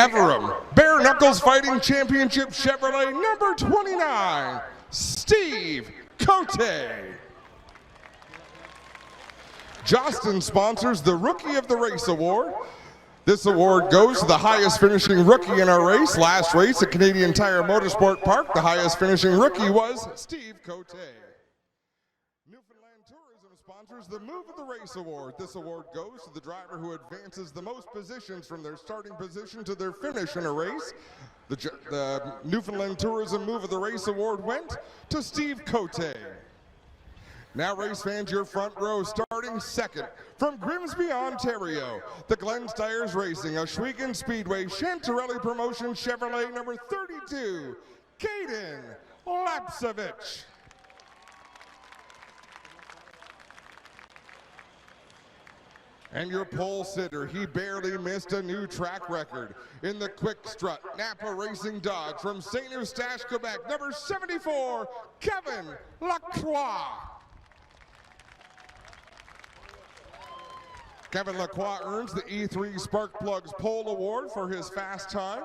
Everum, Bare Knuckles Fighting Championship Chevrolet number 29, Steve Cote. Justin sponsors the Rookie of the Race Award. This award goes to the highest finishing rookie in our race. Last race at Canadian Tire Motorsport Park, the highest finishing rookie was Steve Cote. Newfoundland Tourism sponsors the Move of the Race Award. This award goes to the driver who advances the most positions from their starting position to their finish in a race. The Newfoundland Tourism Move of the Race Award went to Steve Cote. Now, race fans, your front row, starting second from Grimsby, Ontario, the Glen Stires Racing, Ohsweken Speedway, Chantarelli Promotion Chevrolet number 32, Caden Lapsevich. And your pole sitter, he barely missed a new track record in the quick strut Napa Racing Dodge from St. Eustache, Quebec, number 74, Kevin Lacroix. Kevin Lacroix earns the E3 Spark Plugs Pole Award for his fast time.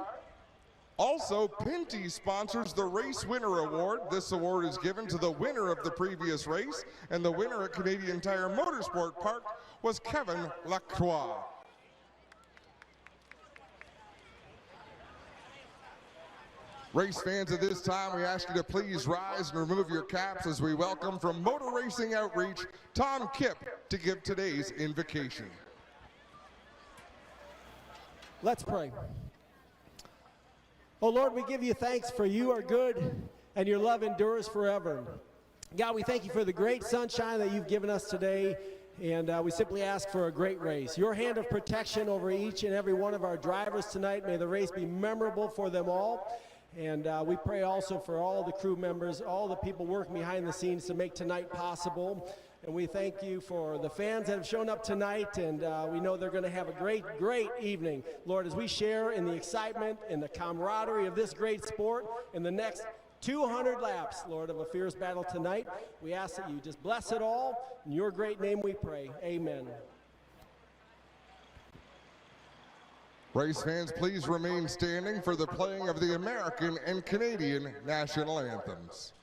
Also, Pinty sponsors the Race Winner Award. This award is given to the winner of the previous race, and the winner at Canadian Tire Motorsport Park was Kevin Lacroix. Race fans, at this time, we ask you to please rise and remove your caps as we welcome from Motor Racing Outreach, Tom Kipp, to give today's invocation. Let's pray. Oh Lord, we give you thanks for you are good and your love endures forever. God, we thank you for the great sunshine that you've given us today, and we simply ask for a great race. Your hand of protection over each and every one of our drivers tonight. May the race be memorable for them all. And we pray also for all the crew members, all the people working behind the scenes to make tonight possible. And we thank you for the fans that have shown up tonight, and we know they're going to have a great, great evening. Lord, as we share in the excitement and the camaraderie of this great sport in the next 200 laps, Lord, of a fierce battle tonight, we ask that you just bless it all. In your great name we pray. Amen. Race fans, please remain standing for the playing of the American and Canadian national anthems.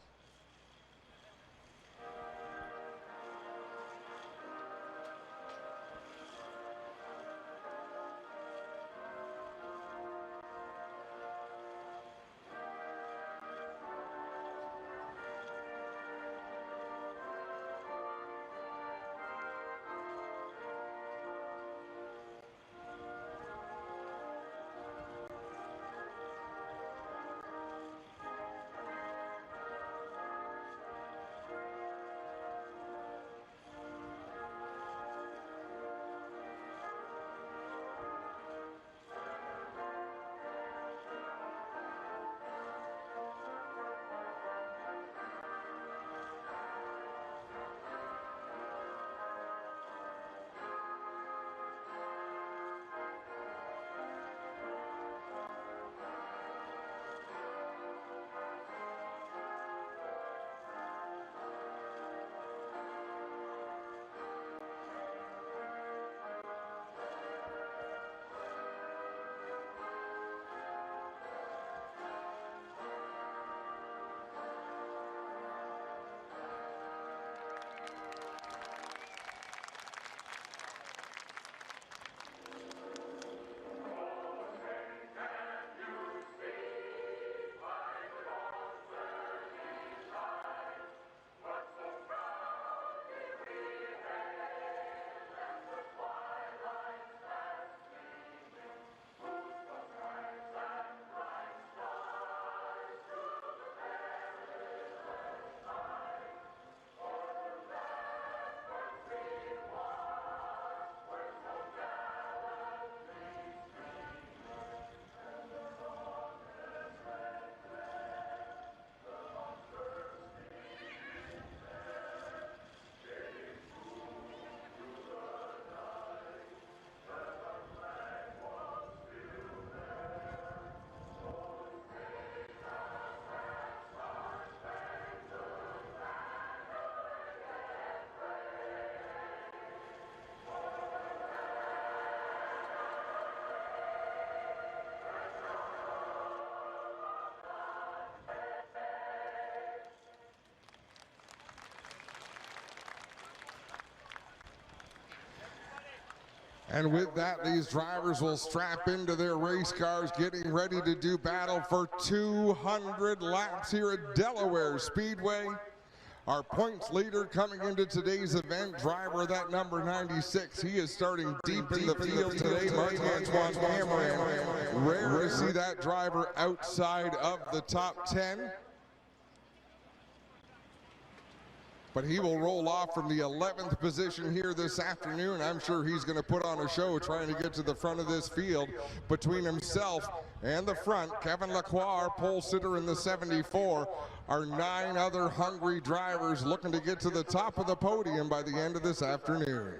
And with that, these drivers will strap into their race cars, getting ready to do battle for 200 laps here at Delaware Speedway. Our points leader coming into today's event, driver that number 96. He is starting deep in the field today, Marc-Antoine Cameron. Rare to see that driver outside of the top 10. But he will roll off from the 11th position here this afternoon. I'm sure he's going to put on a show trying to get to the front of this field. Between himself and the front, Kevin Lacroix, our pole sitter in the 74, are 9 other hungry drivers looking to get to the top of the podium by the end of this afternoon.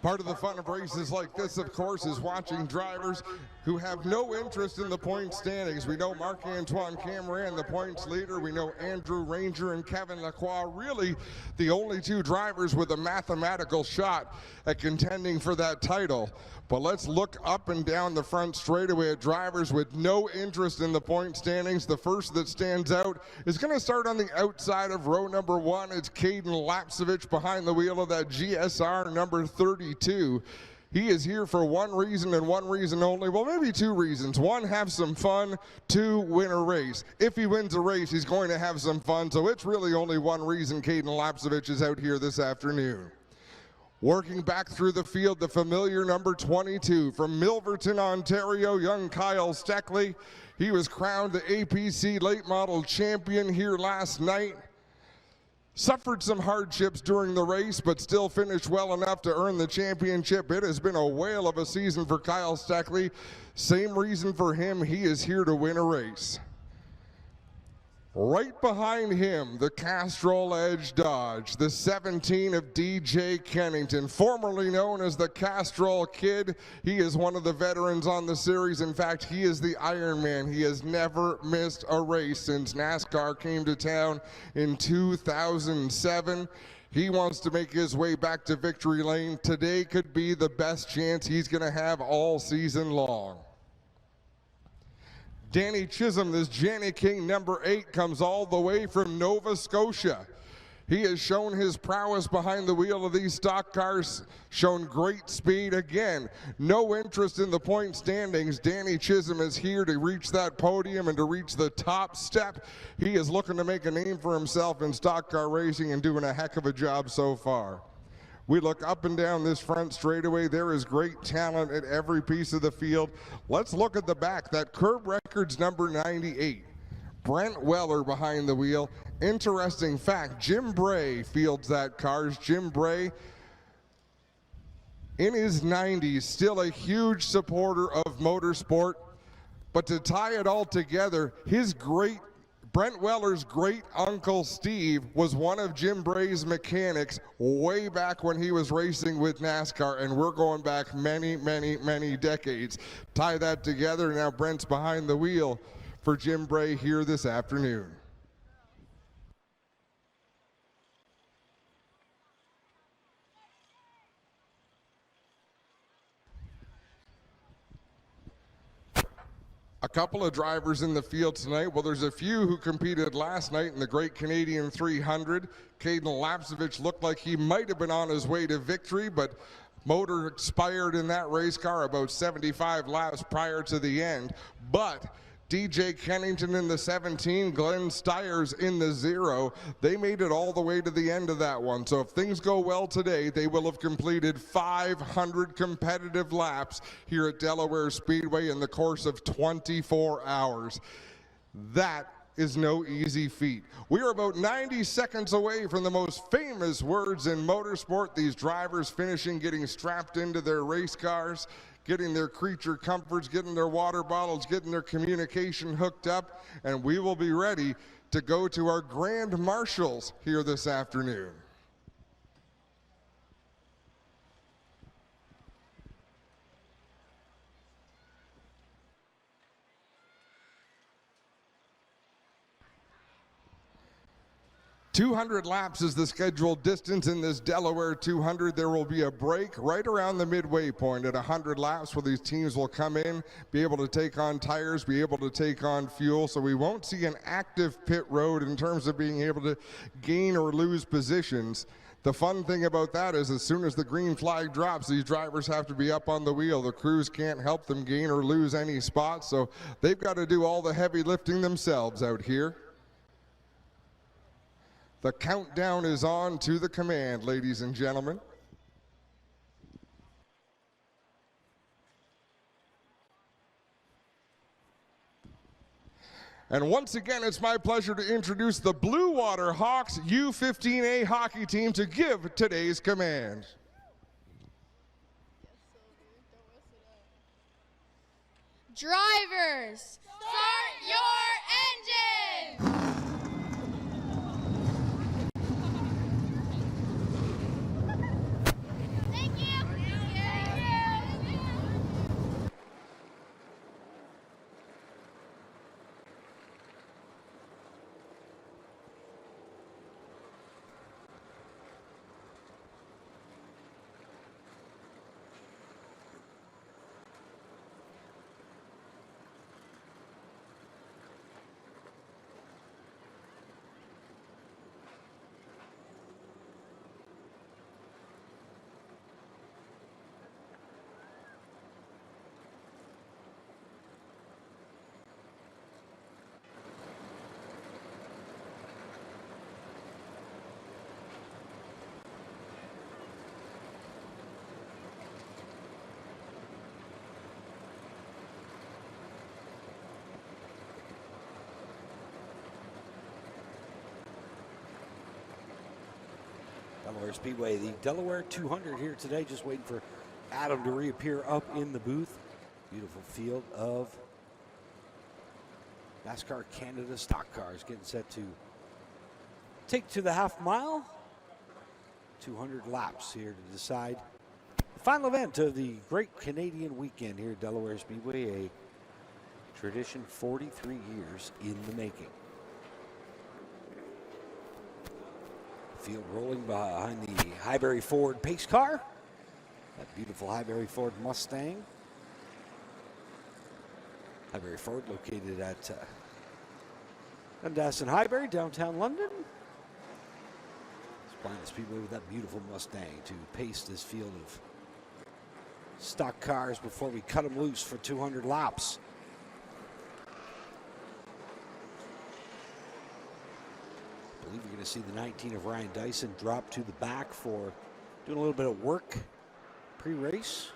Part of the fun of races like this, of course, is watching drivers who have no interest in the point standings. We know Marc-Antoine Cameron, the points leader. We know Andrew Ranger and Kevin Lacroix, really the only 2 drivers with a mathematical shot at contending for that title. But let's look up and down the front straightaway at drivers with no interest in the point standings. The first that stands out is going to start on the outside of row number 1. It's Caden Lapcevich behind the wheel of that GSR number 32. He is here for one reason and one reason only. Well, maybe 2 reasons. 1, have some fun. 2, win a race. If he wins a race, he's going to have some fun. So it's really only one reason Caden Lapcevich is out here this afternoon. Working back through the field, the familiar number 22 from Milverton, Ontario, young Kyle Steckley. He was crowned the APC late model champion here last night. Suffered some hardships during the race, but still finished well enough to earn the championship. It has been a whale of a season for Kyle Steckley. Same reason for him, he is here to win a race. Right behind him, the Castrol Edge Dodge, the 17 of DJ Kennington, formerly known as the Castrol Kid. He is one of the veterans on the series. In fact, he is the Iron Man. He has never missed a race since NASCAR came to town in 2007. He wants to make his way back to victory lane. Today could be the best chance he's going to have all season long. Danny Chisholm, this Janny King number 8, comes all the way from Nova Scotia. He has shown his prowess behind the wheel of these stock cars, shown great speed. Again, no interest in the point standings. Danny Chisholm is here to reach that podium and to reach the top step. He is looking to make a name for himself in stock car racing and doing a heck of a job so far. We look up and down this front straightaway. There is great talent at every piece of the field. Let's look at the back. That Curb Records number 98. Brent Weller behind the wheel. Interesting fact, Jim Bray fields that car. Jim Bray, in his 90s, still a huge supporter of motorsport. But to tie it all together, Brent Weller's great uncle Steve was one of Jim Bray's mechanics way back when he was racing with NASCAR, and we're going back many, many, many decades. Tie that together, now Brent's behind the wheel for Jim Bray here this afternoon. A couple of drivers in the field tonight. Well, there's a few who competed last night in the Great Canadian 300. Caden Lapcevich looked like he might have been on his way to victory, but motor expired in that race car about 75 laps prior to the end. But DJ Kennington in the 17, Glenn Stiers in the 0. They made it all the way to the end of that one. So if things go well today, they will have completed 500 competitive laps here at Delaware Speedway in the course of 24 hours. That is no easy feat. We are about 90 seconds away from the most famous words in motorsport. These drivers finishing, getting strapped into their race cars, getting their creature comforts, getting their water bottles, getting their communication hooked up, and we will be ready to go to our grand marshals here this afternoon. .200 laps is the scheduled distance in this Delaware 200. There will be a break right around the midway point at 100 laps where these teams will come in, be able to take on tires, be able to take on fuel. So we won't see an active pit road in terms of being able to gain or lose positions. The fun thing about that is as soon as the green flag drops, these drivers have to be up on the wheel. The crews can't help them gain or lose any spots, so they've got to do all the heavy lifting themselves out here. The countdown is on to the command, ladies and gentlemen. And once again, it's my pleasure to introduce the Blue Water Hawks U15A hockey team to give today's command. Drivers, start your engine! Thank you. Delaware Speedway, the Delaware 200 here today, just waiting for Adam to reappear up in the booth. Beautiful field of NASCAR Canada stock cars getting set to take to the half mile. 200 laps here to decide the final event of the Great Canadian Weekend here at Delaware Speedway, a tradition 43 years in the making. Field rolling behind the Highbury Ford pace car. That beautiful Highbury Ford Mustang. Highbury Ford located at Dundas and Highbury, downtown London. Supplying the Speedway with that beautiful Mustang to pace this field of stock cars before we cut them loose for 200 laps. I believe you're going to see the 19 of Ryan Dyson drop to the back for doing a little bit of work pre-race.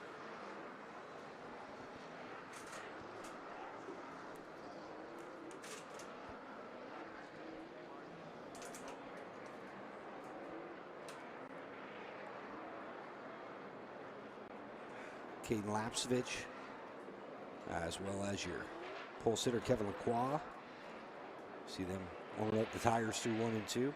Caden Lapsevich, as well as your pole sitter Kevin Lacroix. See them warming up the tires through 1 and 2.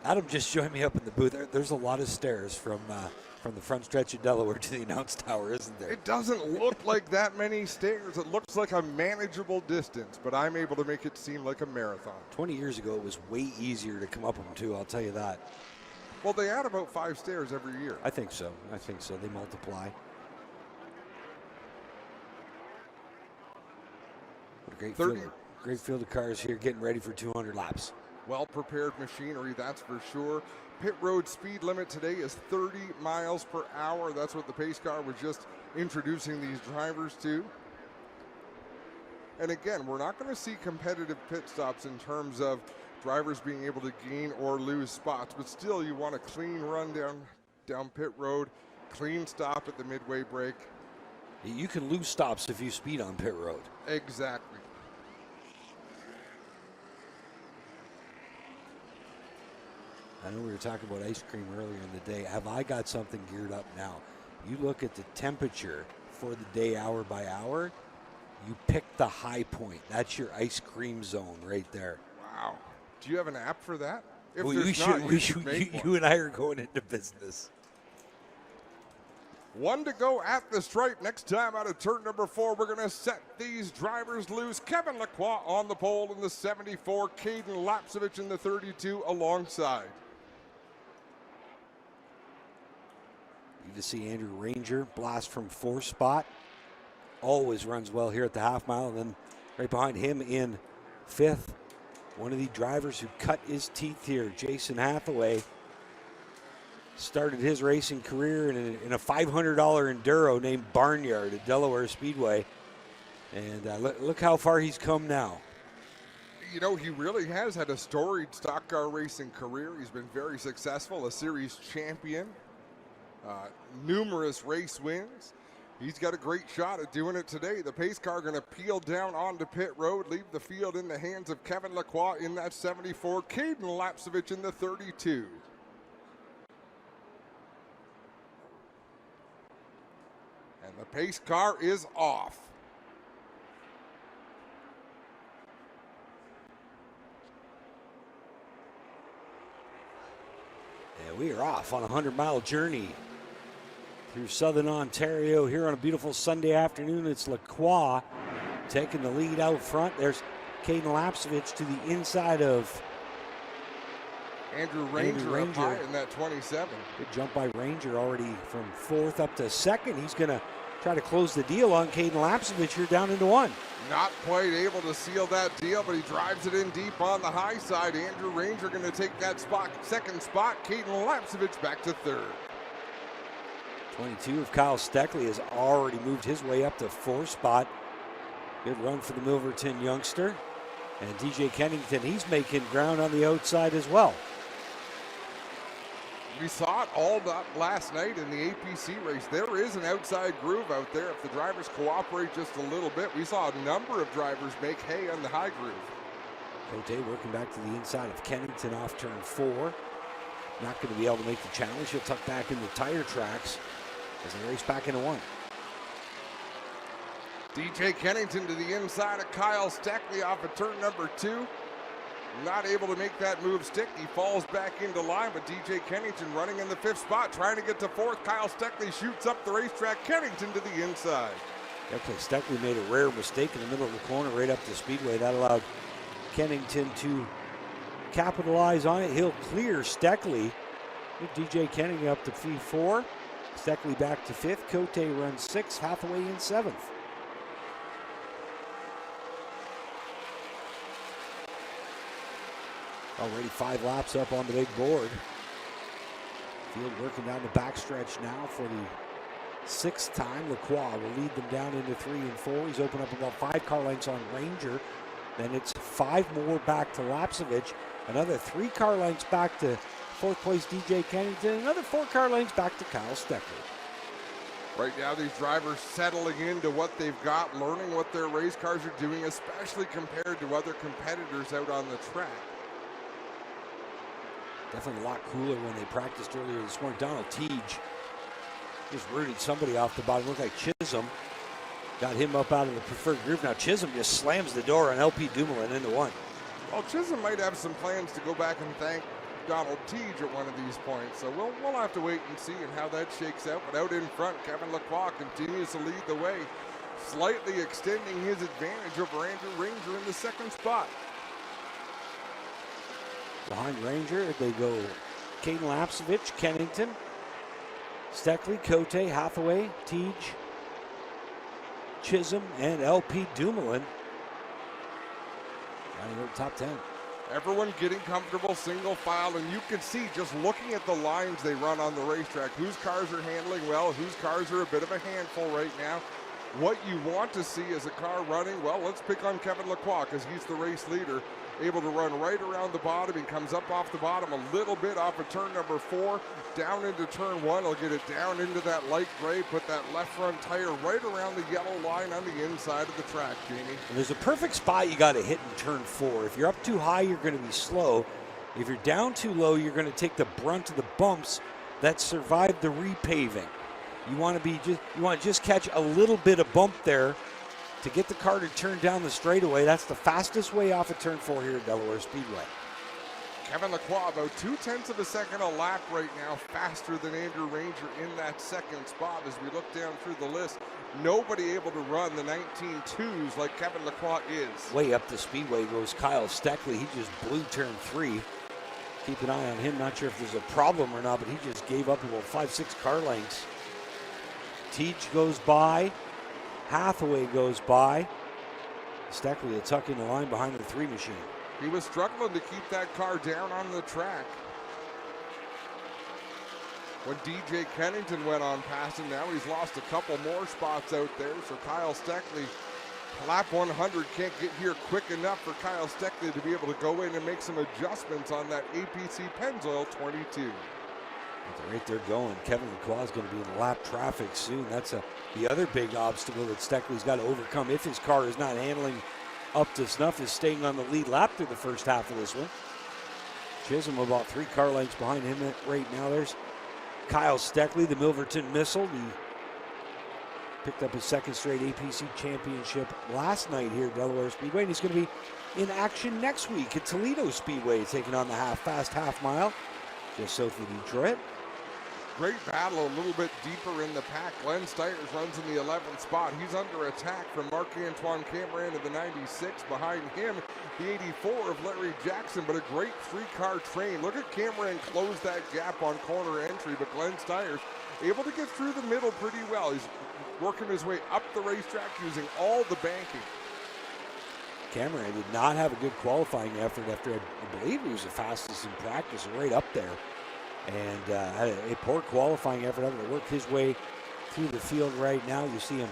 Adam just joined me up in the booth. There's a lot of stairs from the front stretch of Delaware to the announce tower, isn't there? It doesn't look like that many stairs. It looks like a manageable distance, but I'm able to make it seem like a marathon. 20 years ago, it was way easier to come up them too, I'll tell you that. Well, they add about 5 stairs every year. I think so. I think so. They multiply. What a great field of cars here getting ready for 200 laps. Well-prepared machinery, that's for sure. Pit road speed limit today is 30 miles per hour. That's what the pace car was just introducing these drivers to. And again, we're not going to see competitive pit stops in terms of drivers being able to gain or lose spots, but still you want a clean run down pit road, clean stop at the midway break. You can lose stops if you speed on pit road. Exactly. I know we were talking about ice cream earlier in the day. Have I got something geared up now? You look at the temperature for the day hour by hour, you pick the high point. That's your ice cream zone right there. Wow. Do you have an app for that? If We there's should, not, we you should, make one. you and I are going into business. One to go at the stripe. Next time out of turn number 4, we're going to set these drivers loose. Kevin Lacroix on the pole in the 74, Caden Lapsevich in the 32 alongside. You just see Andrew Ranger blast from 4th spot. Always runs well here at the half mile. And then right behind him in 5th, one of the drivers who cut his teeth here, Jason Hathaway, started his racing career in a $500 Enduro named Barnyard at Delaware Speedway. And look how far he's come now. You know, he really has had a storied stock car racing career. He's been very successful, a series champion, numerous race wins. He's got a great shot at doing it today. The pace car going to peel down onto pit road, leave the field in the hands of Kevin Lacroix in that 74, Caden Lapsevich in the 32. And the pace car is off. And we are off on a 100-mile journey through southern Ontario here on a beautiful Sunday afternoon. It's Lacroix taking the lead out front. There's Caden Lapsevich to the inside of Andrew Ranger up high in that 27. Good jump by Ranger already from 4th up to 2nd. He's going to try to close the deal on Caden Lapsevich here down into 1. Not quite able to seal that deal, but he drives it in deep on the high side. Andrew Ranger going to take that spot, 2nd spot. Caden Lapsevich back to 3rd. 22 of Kyle Steckley has already moved his way up to 4th spot. Good run for the Milverton youngster. And DJ Kennington, he's making ground on the outside as well. We saw it all last night in the APC race. There is an outside groove out there if the drivers cooperate just a little bit. We saw a number of drivers make hay on the high groove. Cote working back to the inside of Kennington off turn 4. Not going to be able to make the challenge. He'll tuck back in the tire tracks as they race back into 1. DJ Kennington to the inside of Kyle Steckley off of turn number 2. Not able to make that move stick. He falls back into line, but DJ Kennington running in the 5th spot, trying to get to 4th. Kyle Steckley shoots up the racetrack. Kennington to the inside. Okay, Steckley made a rare mistake in the middle of the corner right up the speedway. That allowed Kennington to capitalize on it. He'll clear Steckley. DJ Kennington up to P4. Steckley back to 5th. Cote runs 6th. Hathaway in 7th. Already 5 laps up on the big board. Field working down the backstretch now for the 6th time. Lacroix will lead them down into 3 and 4. He's opened up about 5 car lengths on Ranger. Then it's 5 more back to Lapsevich. Another 3 car lengths back to 4th place DJ Kennington. Another 4 car lengths back to Kyle Steckley. Right now, these drivers settling into what they've got, learning what their race cars are doing, especially compared to other competitors out on the track. Definitely a lot cooler when they practiced earlier this morning. Donald Teague just rooted somebody off the bottom. Looked like Chisholm. Got him up out of the preferred groove. Now Chisholm just slams the door on LP Dumoulin into 1. Well, Chisholm might have some plans to go back and thank Donald Teague at one of these points. So we'll have to wait and see and how that shakes out. But out in front, Kevin Lacroix continues to lead the way, slightly extending his advantage over Andrew Ranger in the 2nd spot. Behind Ranger, they go Caden Lapsevich, Kennington, Steckley, Cote, Hathaway, Teague, Chisholm, and LP Dumoulin. Running over top 10. Everyone getting comfortable, single file, and you can see just looking at the lines they run on the racetrack, whose cars are handling well, whose cars are a bit of a handful right now. what you want to see as a car running. Well, let's pick on Kevin Lacroix because he's the race leader. Able to run right around the bottom. He comes up off the bottom a little bit off of turn number 4, down into turn 1. He'll get it down into that light gray, put that left front tire right around the yellow line on the inside of the track, Jamie. And there's a perfect spot you got to hit in turn 4. If you're up too high, you're going to be slow. If you're down too low, you're going to take the brunt of the bumps that survived the repaving. You want to just catch a little bit of bump there to get the car to turn down the straightaway. That's the fastest way off of turn 4 here at Delaware Speedway. Kevin Lacroix about 0.2 of a second a lap right now, faster than Andrew Ranger in that second spot. As we look down through the list, nobody able to run the 19.2s like Kevin Lacroix is. Way up the speedway goes Kyle Steckley. He just blew turn 3. Keep an eye on him. Not sure if there's a problem or not, but he just gave up about 5-6 car lengths. Teach goes by. Hathaway goes by. Steckley will tuck in the line behind the 3 machine. He was struggling to keep that car down on the track. When DJ Kennington went on past him, now he's lost a couple more spots out there. So Kyle Steckley, lap 100, can't get here quick enough for Kyle Steckley to be able to go in and make some adjustments on that APC Pennzoil 22. They're right there going. Kevin Lacroix is going to be in lap traffic soon. That's the other big obstacle that Steckley's got to overcome if his car is not handling up to snuff, is staying on the lead lap through the first half of this one. Chisholm about 3 car lengths behind him right now. There's Kyle Steckley, the Milverton Missile. He picked up his 2nd straight APC championship last night here at Delaware Speedway, and he's going to be in action next week at Toledo Speedway, taking on the fast half mile just south of Detroit. Great battle a little bit deeper in the pack. Glenn Steyers runs in the 11th spot. He's under attack from Marc-Antoine Cameron of the 96. Behind him, the 84 of Larry Jackson, but a great 3-car train. Look at Cameron close that gap on corner entry, but Glenn Steyers able to get through the middle pretty well. He's working his way up the racetrack using all the banking. Cameron did not have a good qualifying effort after I believe he was the fastest in practice, right up there. And had a poor qualifying effort, having to work his way through the field right now. You see him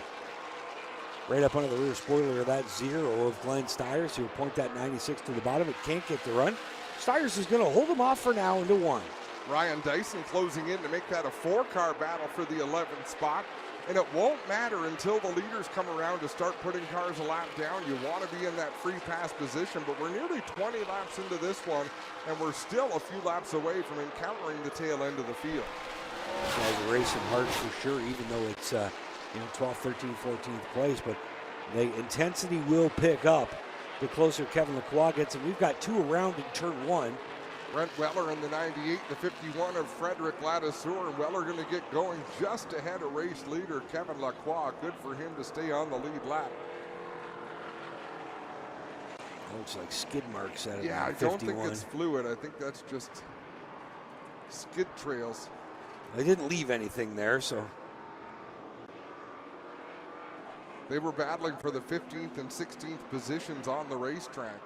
right up under the rear spoiler of that 0 of Glenn Steyers. He'll point that 96 to the bottom. It can't get the run. Steyers is going to hold him off for now into 1. Ryan Dyson closing in to make that a 4-car battle for the 11th spot. And it won't matter until the leaders come around to start putting cars a lap down. You want to be in that free pass position, but we're nearly 20 laps into this one, and we're still a few laps away from encountering the tail end of the field. These guys are racing hard for sure, even though it's 12th, 13th, 14th place, but the intensity will pick up the closer Kevin Lacroix gets, and we've got 2 around in turn 1. Brent Weller in the 98, the 51 of Frederick Ladouceur, and Weller going to get going just ahead of race leader Kevin Lacroix. Good for him to stay on the lead lap. Looks like skid marks out of Yeah, I 51. don't think it's fluid. I think that's just skid trails. They didn't leave anything there, so. They were battling for the 15th and 16th positions on the racetrack.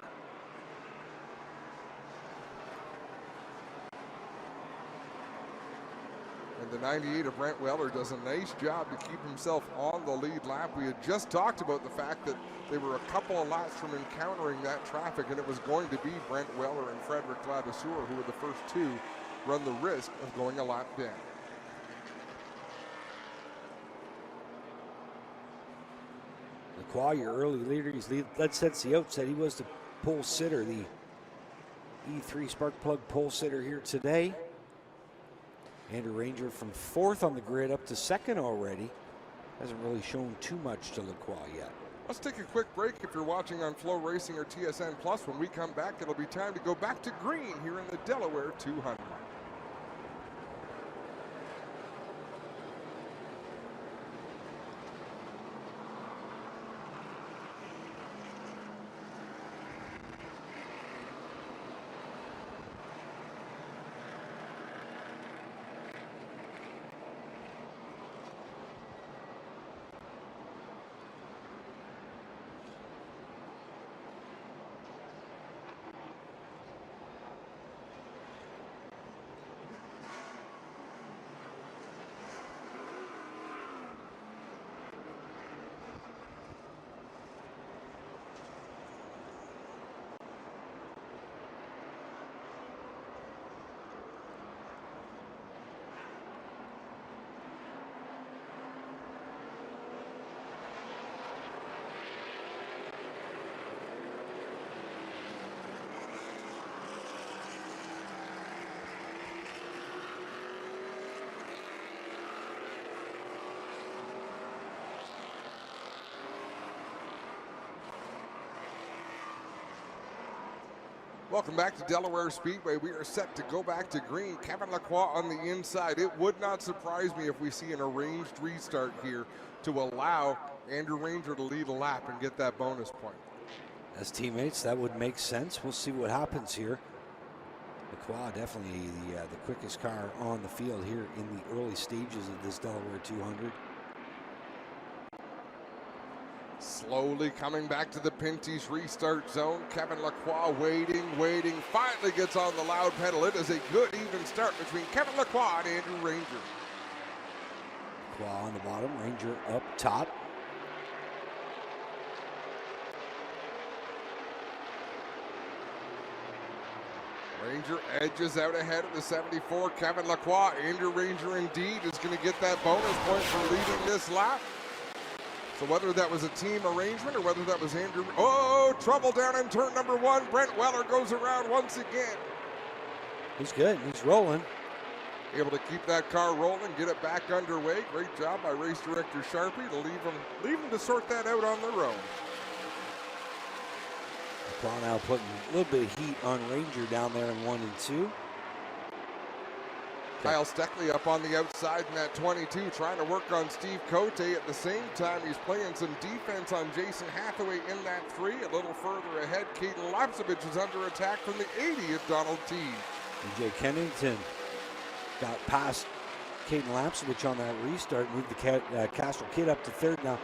And the 98 of Brent Weller does a nice job to keep himself on the lead lap. We had just talked about the fact that they were a couple of laps from encountering that traffic, and it was going to be Brent Weller and Frederick Ladouceur who were the first 2 run the risk of going a lap down. Lacroix, your early leader, he's led since the outset. He was the pole sitter, the E3 spark plug pole sitter here today. Andrew Ranger from 4th on the grid up to 2nd already. Hasn't really shown too much to Lacroix yet. Let's take a quick break if you're watching on Flow Racing or TSN Plus. When we come back, it'll be time to go back to green here in the Delaware 200. Welcome back to Delaware Speedway. We are set to go back to green. Kevin Lacroix on the inside. It would not surprise me if we see an arranged restart here to allow Andrew Ranger to lead a lap and get that bonus point. As teammates, that would make sense. We'll see what happens here. Lacroix definitely the quickest car on the field here in the early stages of this Delaware 200. Slowly coming back to the Pinty's restart zone. Kevin Lacroix waiting, finally gets on the loud pedal. It is a good even start between Kevin Lacroix and Andrew Ranger. Lacroix on the bottom, Ranger up top. Ranger edges out ahead of the 74. Kevin Lacroix. Andrew Ranger indeed is going to get that bonus point for leading this lap. So whether that was a team arrangement or whether that was Andrew. Oh, trouble down in turn number 1. Brent Weller goes around once again. He's good. He's rolling. Able to keep that car rolling, get it back underway. Great job by race director Sharpie to leave them to sort that out on their own. Lacroix now putting a little bit of heat on Ranger down there in 1 and 2. Kyle Steckley up on the outside in that 22, trying to work on Steve Cote. At the same time, he's playing some defense on Jason Hathaway in that 3. A little further ahead, Caden Lapsovich is under attack from the 80 of Donald T. DJ Kennington got past Caden Lapsovich on that restart, moved the Castro Kid up to 3rd. Now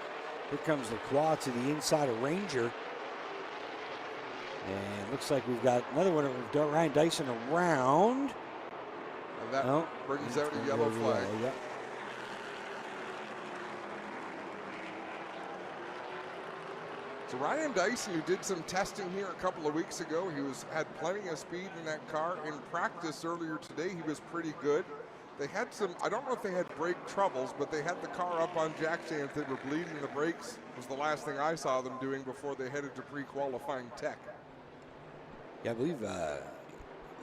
here comes Lacroix to the inside of Ranger. And looks like we've got another one of Ryan Dyson around. And that brings out a yellow flag. Yeah. So Ryan Dyson, who did some testing here a couple of weeks ago, he had plenty of speed in that car. In practice earlier today, he was pretty good. They had some, I don't know if they had brake troubles, but they had the car up on jack stands. They were bleeding the brakes. Was the last thing I saw them doing before they headed to pre-qualifying tech. Yeah, I believe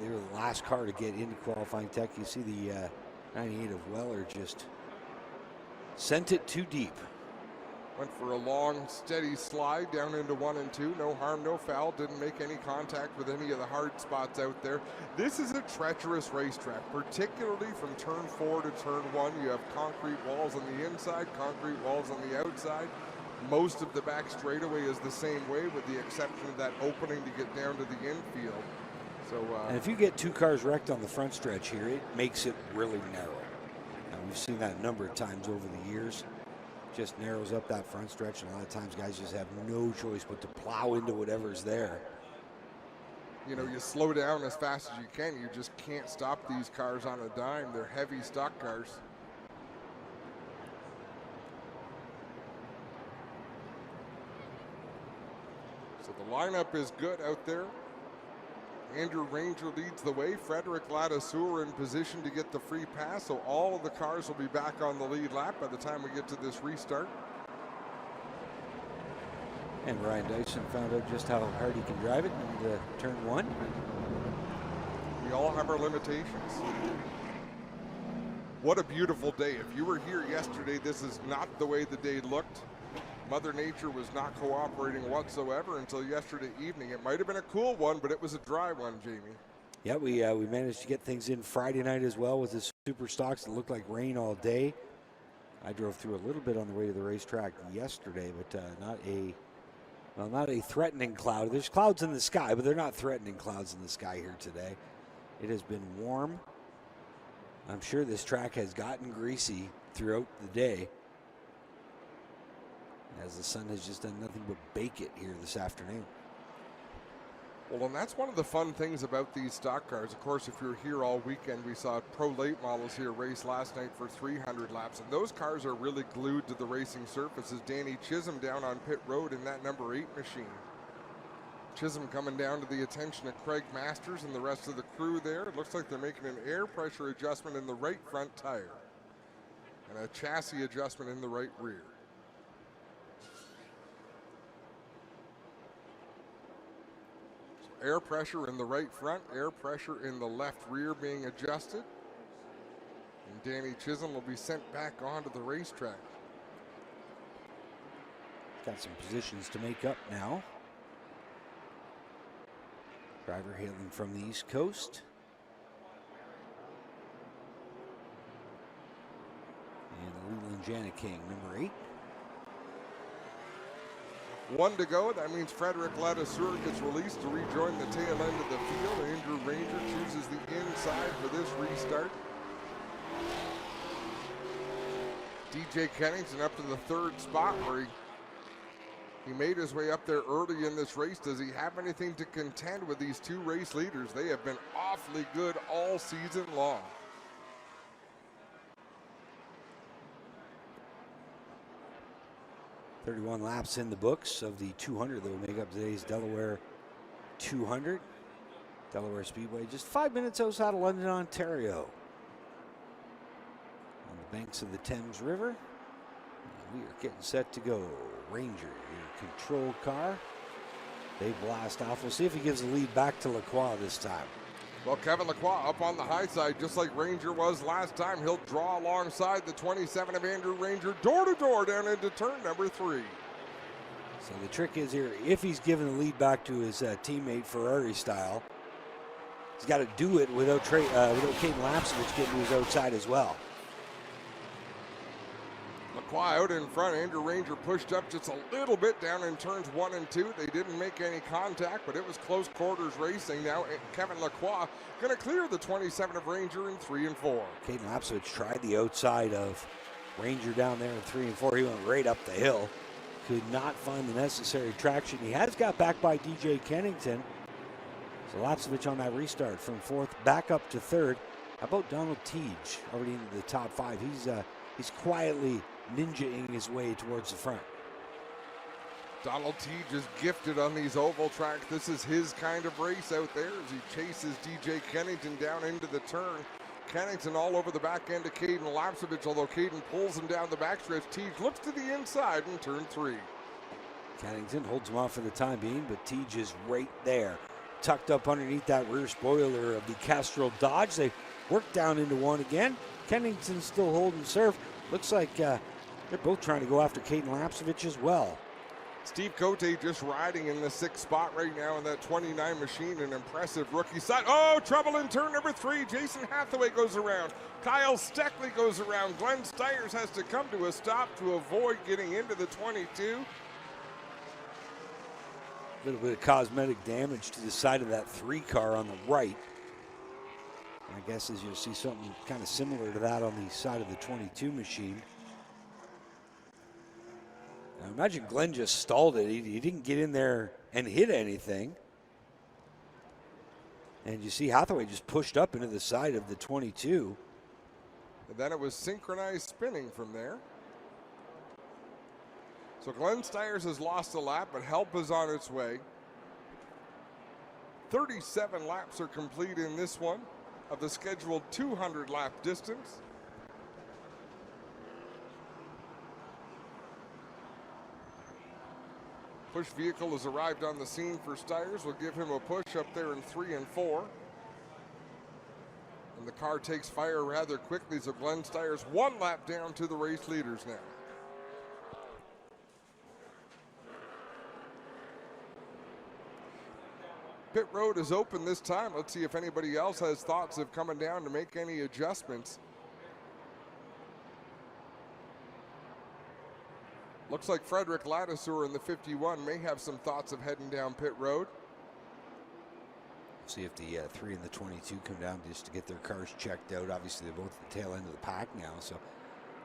they were the last car to get into qualifying tech. You see the 98 of Weller just sent it too deep. Went for a long, steady slide down into 1 and 2. No harm, no foul. Didn't make any contact with any of the hard spots out there. This is a treacherous racetrack, particularly from turn 4 to turn 1. You have concrete walls on the inside, concrete walls on the outside. Most of the back straightaway is the same way, with the exception of that opening to get down to the infield. So, and if you get 2 cars wrecked on the front stretch here, it makes it really narrow. And we've seen that a number of times over the years. Just narrows up that front stretch, and a lot of times guys just have no choice but to plow into whatever's there. You know, you slow down as fast as you can. You just can't stop these cars on a dime. They're heavy stock cars. So the lineup is good out there. Andrew Ranger leads the way. Frederick Ladissour in position to get the free pass. So all of the cars will be back on the lead lap by the time we get to this restart. And Ryan Dyson found out just how hard he can drive it in turn 1. We all have our limitations. What a beautiful day. If you were here yesterday, this is not the way the day looked. Mother Nature was not cooperating whatsoever until yesterday evening. It might have been a cool one, but it was a dry one, Jamie. Yeah, we managed to get things in Friday night as well with the super stocks that looked like rain all day. I drove through a little bit on the way to the racetrack yesterday, but not a threatening cloud. There's clouds in the sky, but they're not threatening clouds in the sky here today. It has been warm. I'm sure this track has gotten greasy throughout the day, as the sun has just done nothing but bake it here this afternoon. Well, and that's one of the fun things about these stock cars. Of course, if you're here all weekend, we saw pro late models here race last night for 300 laps, and those cars are really glued to the racing surfaces. Danny Chisholm down on pit road in that number 8 machine. Chisholm coming down to the attention of Craig Masters and the rest of the crew there. It looks like they're making an air pressure adjustment in the right front tire and a chassis adjustment in the right rear. Air pressure in the right front, air pressure in the left rear being adjusted. And Danny Chisholm will be sent back onto the racetrack. Got some positions to make up now. Driver hailing from the East Coast. And Leland Janiking, number 8. 1 to go. That means Frederick Ladouceur gets released to rejoin the tail end of the field. Andrew Ranger chooses the inside for this restart. DJ Kennington up to the 3rd spot where he made his way up there early in this race. Does he have anything to contend with these 2 race leaders? They have been awfully good all season long. "31 laps in the books of the 200 that will make up today's Delaware 200. Delaware Speedway, just 5 minutes outside of London, Ontario. On the banks of the Thames River. And we are getting set to go. Ranger, your control car. They blast off. We'll see if he gives the lead back to Lacroix this time. Well, Kevin Lacroix up on the high side, just like Ranger was last time. He'll draw alongside the 27 of Andrew Ranger, door to door down into turn number 3. So the trick is here, if he's giving the lead back to his teammate Ferrari style, he's got to do it without Caden Lapsovich getting to his outside as well. Lacroix out in front. Andrew Ranger pushed up just a little bit down in turns 1 and 2. They didn't make any contact, but it was close quarters racing. Now Kevin Lacroix going to clear the 27 of Ranger in 3 and 4. Caden Lapsovich tried the outside of Ranger down there in 3 and 4. He went right up the hill. Could not find the necessary traction. He has got back by DJ Kennington. So Lapsovich on that restart from 4th back up to 3rd. How about Donald Teege already into the top 5? He's quietly ninjaing his way towards the front. Donald Teege is gifted on these oval tracks. This is his kind of race out there as he chases DJ Kennington down into the turn. Kennington all over the back end of Caden Lapsovich, although Caden pulls him down the backstretch. Teege looks to the inside in turn 3. Kennington holds him off for the time being, but Teege is right there, tucked up underneath that rear spoiler of the Castrol Dodge. They work down into one again. Kennington still holding serve. Looks like they're both trying to go after Caden Lapsovich as well. Steve Cote just riding in the 6th spot right now in that 29 machine, an impressive rookie side. Oh, trouble in turn number 3. Jason Hathaway goes around. Kyle Steckley goes around. Glenn Stiers has to come to a stop to avoid getting into the 22. A little bit of cosmetic damage to the side of that 3 car on the right. I guess as you'll see something kind of similar to that on the side of the 22 machine. Now imagine Glenn just stalled it. He didn't get in there and hit anything. And you see Hathaway just pushed up into the side of the 22. And then it was synchronized spinning from there. So Glenn Stiers has lost a lap, but help is on its way. 37 laps are complete in this one of the scheduled 200 lap distance. Push vehicle has arrived on the scene for Stiers. We'll give him a push up there in 3 and 4. And the car takes fire rather quickly, so Glenn Stiers 1 lap down to the race leaders now. Pit road is open this time. Let's see if anybody else has thoughts of coming down to make any adjustments. Looks like Frederick Ladouceur in the 51 may have some thoughts of heading down pit road. See if the 3 and the 22 come down just to get their cars checked out. Obviously, they're both at the tail end of the pack now, so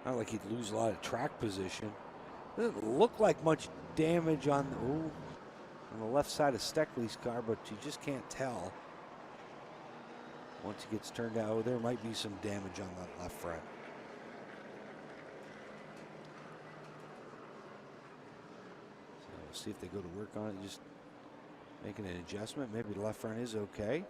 not like he'd lose a lot of track position. Doesn't look like much damage on the left side of Steckley's car, but you just can't tell. Once he gets turned out, there might be some damage on that left front. So we'll see if they go to work on it, just making an adjustment. Maybe the left front is okay.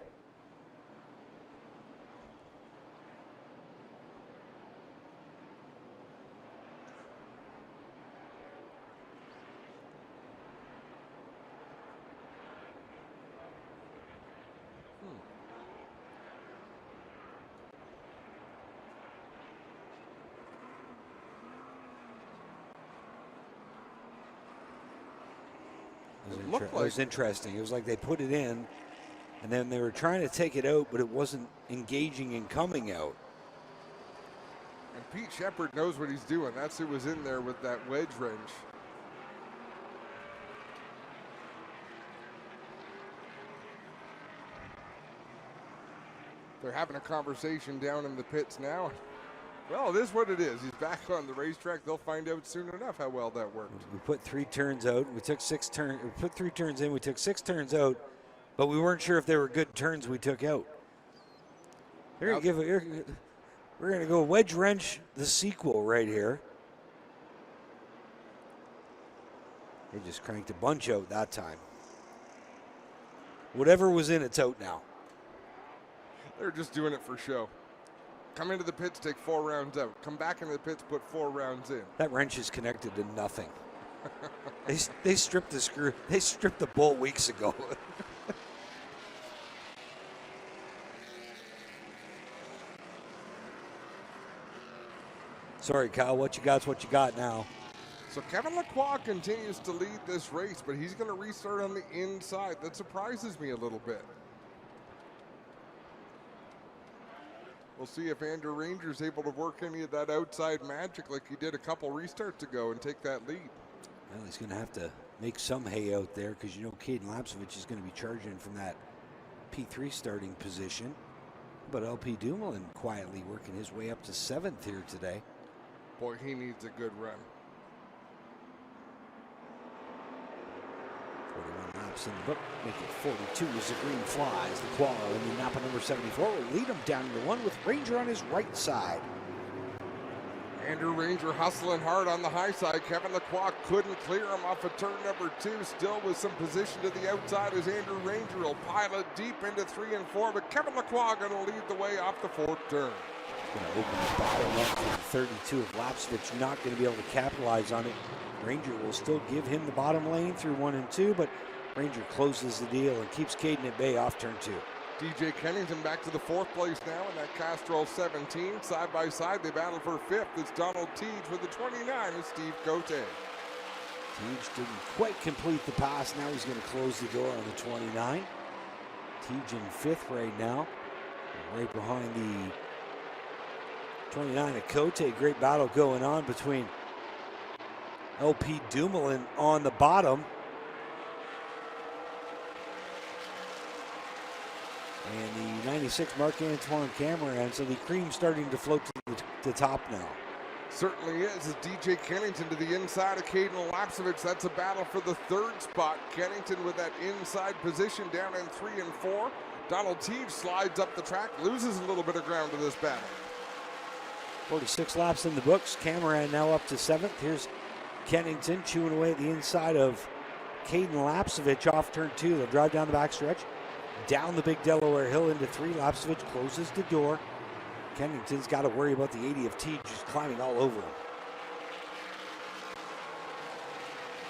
It was interesting. It was like they put it in, And then they were trying to take it out, but it wasn't engaging and coming out. And Pete Shepard knows what he's doing. That's who was in there with that wedge wrench. They're having a conversation down in the pits now. Well, it is what it is. He's back on the racetrack. They'll find out soon enough how well that worked. We put 3 turns out. We took 6 turns. We put 3 turns in. We took 6 turns out, but we weren't sure if they were good turns we took out. We're going to go wedge wrench the sequel right here. They just cranked a bunch out that time. Whatever was in it's out now. They're just doing it for show. Come into the pits, take 4 rounds out. Come back into the pits, put 4 rounds in. That wrench is connected to nothing. They stripped the screw. They stripped the bolt weeks ago. Sorry, Kyle. What you got's what you got now. So Kevin Lacroix continues to lead this race, but he's going to restart on the inside. That surprises me a little bit. We'll see if Andrew Ranger's able to work any of that outside magic like he did a couple restarts ago and take that lead. Well, he's going to have to make some hay out there because you know Caden Lapsevich is going to be charging from that P3 starting position. But LP Dumoulin quietly working his way up to 7th here today. Boy, he needs a good run. 41 laps in the book, make it 42 as the green flies. The Qual in the Napa number 74 will lead him down to 1 with Ranger on his right side. Andrew Ranger hustling hard on the high side. Kevin Lacroix couldn't clear him off of turn number 2. Still with some position to the outside as Andrew Ranger will pilot deep into 3 and 4. But Kevin Lacroix going to lead the way off the 4th turn. Going to open the bottom up for the 32 of Lapsevich, not going to be able to capitalize on it. Ranger will still give him the bottom lane through 1 and 2, but Ranger closes the deal and keeps Caden at bay off turn 2. DJ Kennington back to the 4th place now in that Castrol 17. Side by side, they battle for 5th. It's Donald Teege with the 29 and Steve Cote. Teege didn't quite complete the pass. Now he's going to close the door on the 29. Teege in 5th right now. Right behind the 29 of Cote. Great battle going on between LP Dumoulin on the bottom and the 96 Marc-Antoine Cameron. So the cream's starting to float to the top now. Certainly is. As DJ Kennington to the inside of Caden Lapsevich. That's a battle for the 3rd spot. Kennington with that inside position down in 3 and 4. Donald Teege slides up the track, loses a little bit of ground to this battle. 46 laps in the books. Cameron now up to 7th. Here's Kennington chewing away at the inside of Caden Lapsevich off turn 2. They'll drive down the backstretch, down the big Delaware Hill into 3. Lapsevich closes the door. Kennington's got to worry about the 80 of Teege just climbing all over him.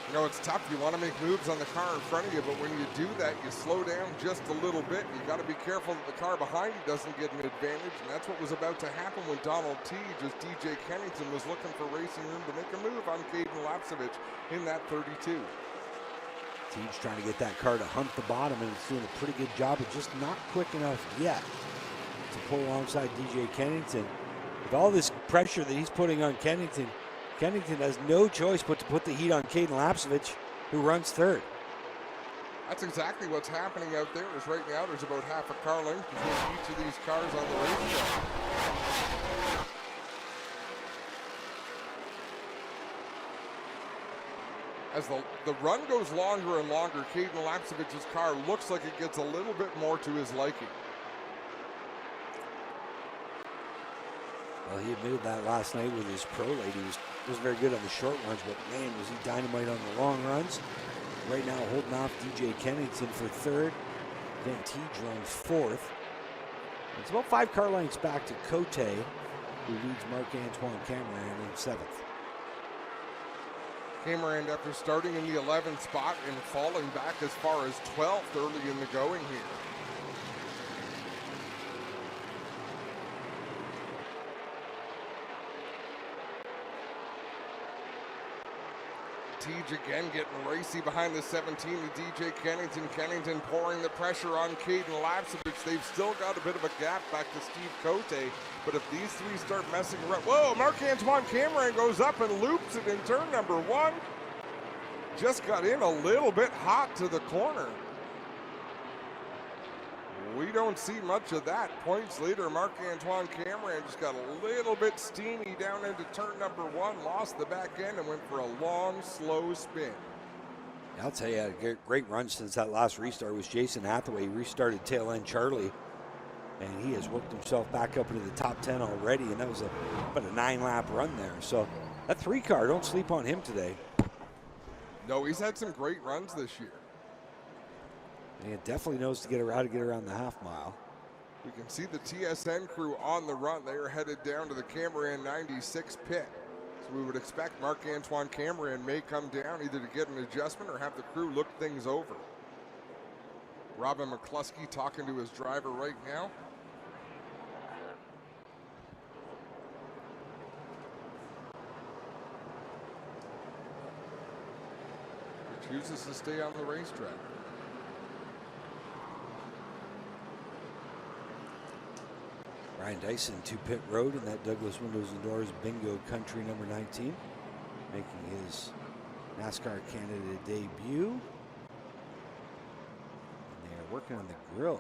You know, it's tough. You want to make moves on the car in front of you, but when you do that, you slow down just a little bit. You got to be careful that the car behind you doesn't get an advantage, and that's what was about to happen when Donald Teege, as DJ Kennington, was looking for racing room to make a move on Caden Lapsevich in that 32. Teege trying to get that car to hunt the bottom, and it's doing a pretty good job, but just not quick enough yet to pull alongside DJ Kennington. With all this pressure that he's putting on Kennington, Kennington has no choice but to put the heat on Caden Lapsevich, who runs 3rd. That's exactly what's happening out there. Is right now there's about half a car length between each of these cars on the racetrack. As the run goes longer and longer, Caden Lapsevich's car looks like it gets a little bit more to his liking. Well, he admitted that last night with his pro lady. He wasn't very good on the short runs, but man, was he dynamite on the long runs. Right now, holding off DJ Kennington for 3rd. Then Teege runs 4th. It's about 5 car lengths back to Cote, who leads Marc-Antoine Cameron in 7th. Cameron, after starting in the 11th spot and falling back as far as 12th early in the going here. Teej again getting racy behind the 17 to DJ Kennington. Kennington pouring the pressure on Caden Lapsevich. They've still got a bit of a gap back to Steve Cote, but if these three start messing around, whoa, Marc-Antoine Cameron goes up and loops it in turn number 1. Just got in a little bit hot to the corner. We don't see much of that. Points leader Marc-Antoine Cameron just got a little bit steamy down into turn number 1, lost the back end and went for a long, slow spin. I'll tell you, a great run since that last restart was Jason Hathaway. He restarted tail end Charlie, and he has worked himself back up into the top 10 already, and that was about a 9-lap run there. So that 3 car, don't sleep on him today. No, he's had some great runs this year. And he definitely knows to get around the half mile. We can see the TSN crew on the run. They are headed down to the Cameron 96 pit. So we would expect Marc-Antoine Cameron may come down either to get an adjustment or have the crew look things over. Robin McCluskey talking to his driver right now. He chooses to stay on the racetrack. Ryan Dyson to pit road in that Douglas Windows and Doors Bingo Country number 19, making his NASCAR Canada debut. And they are working on the grill.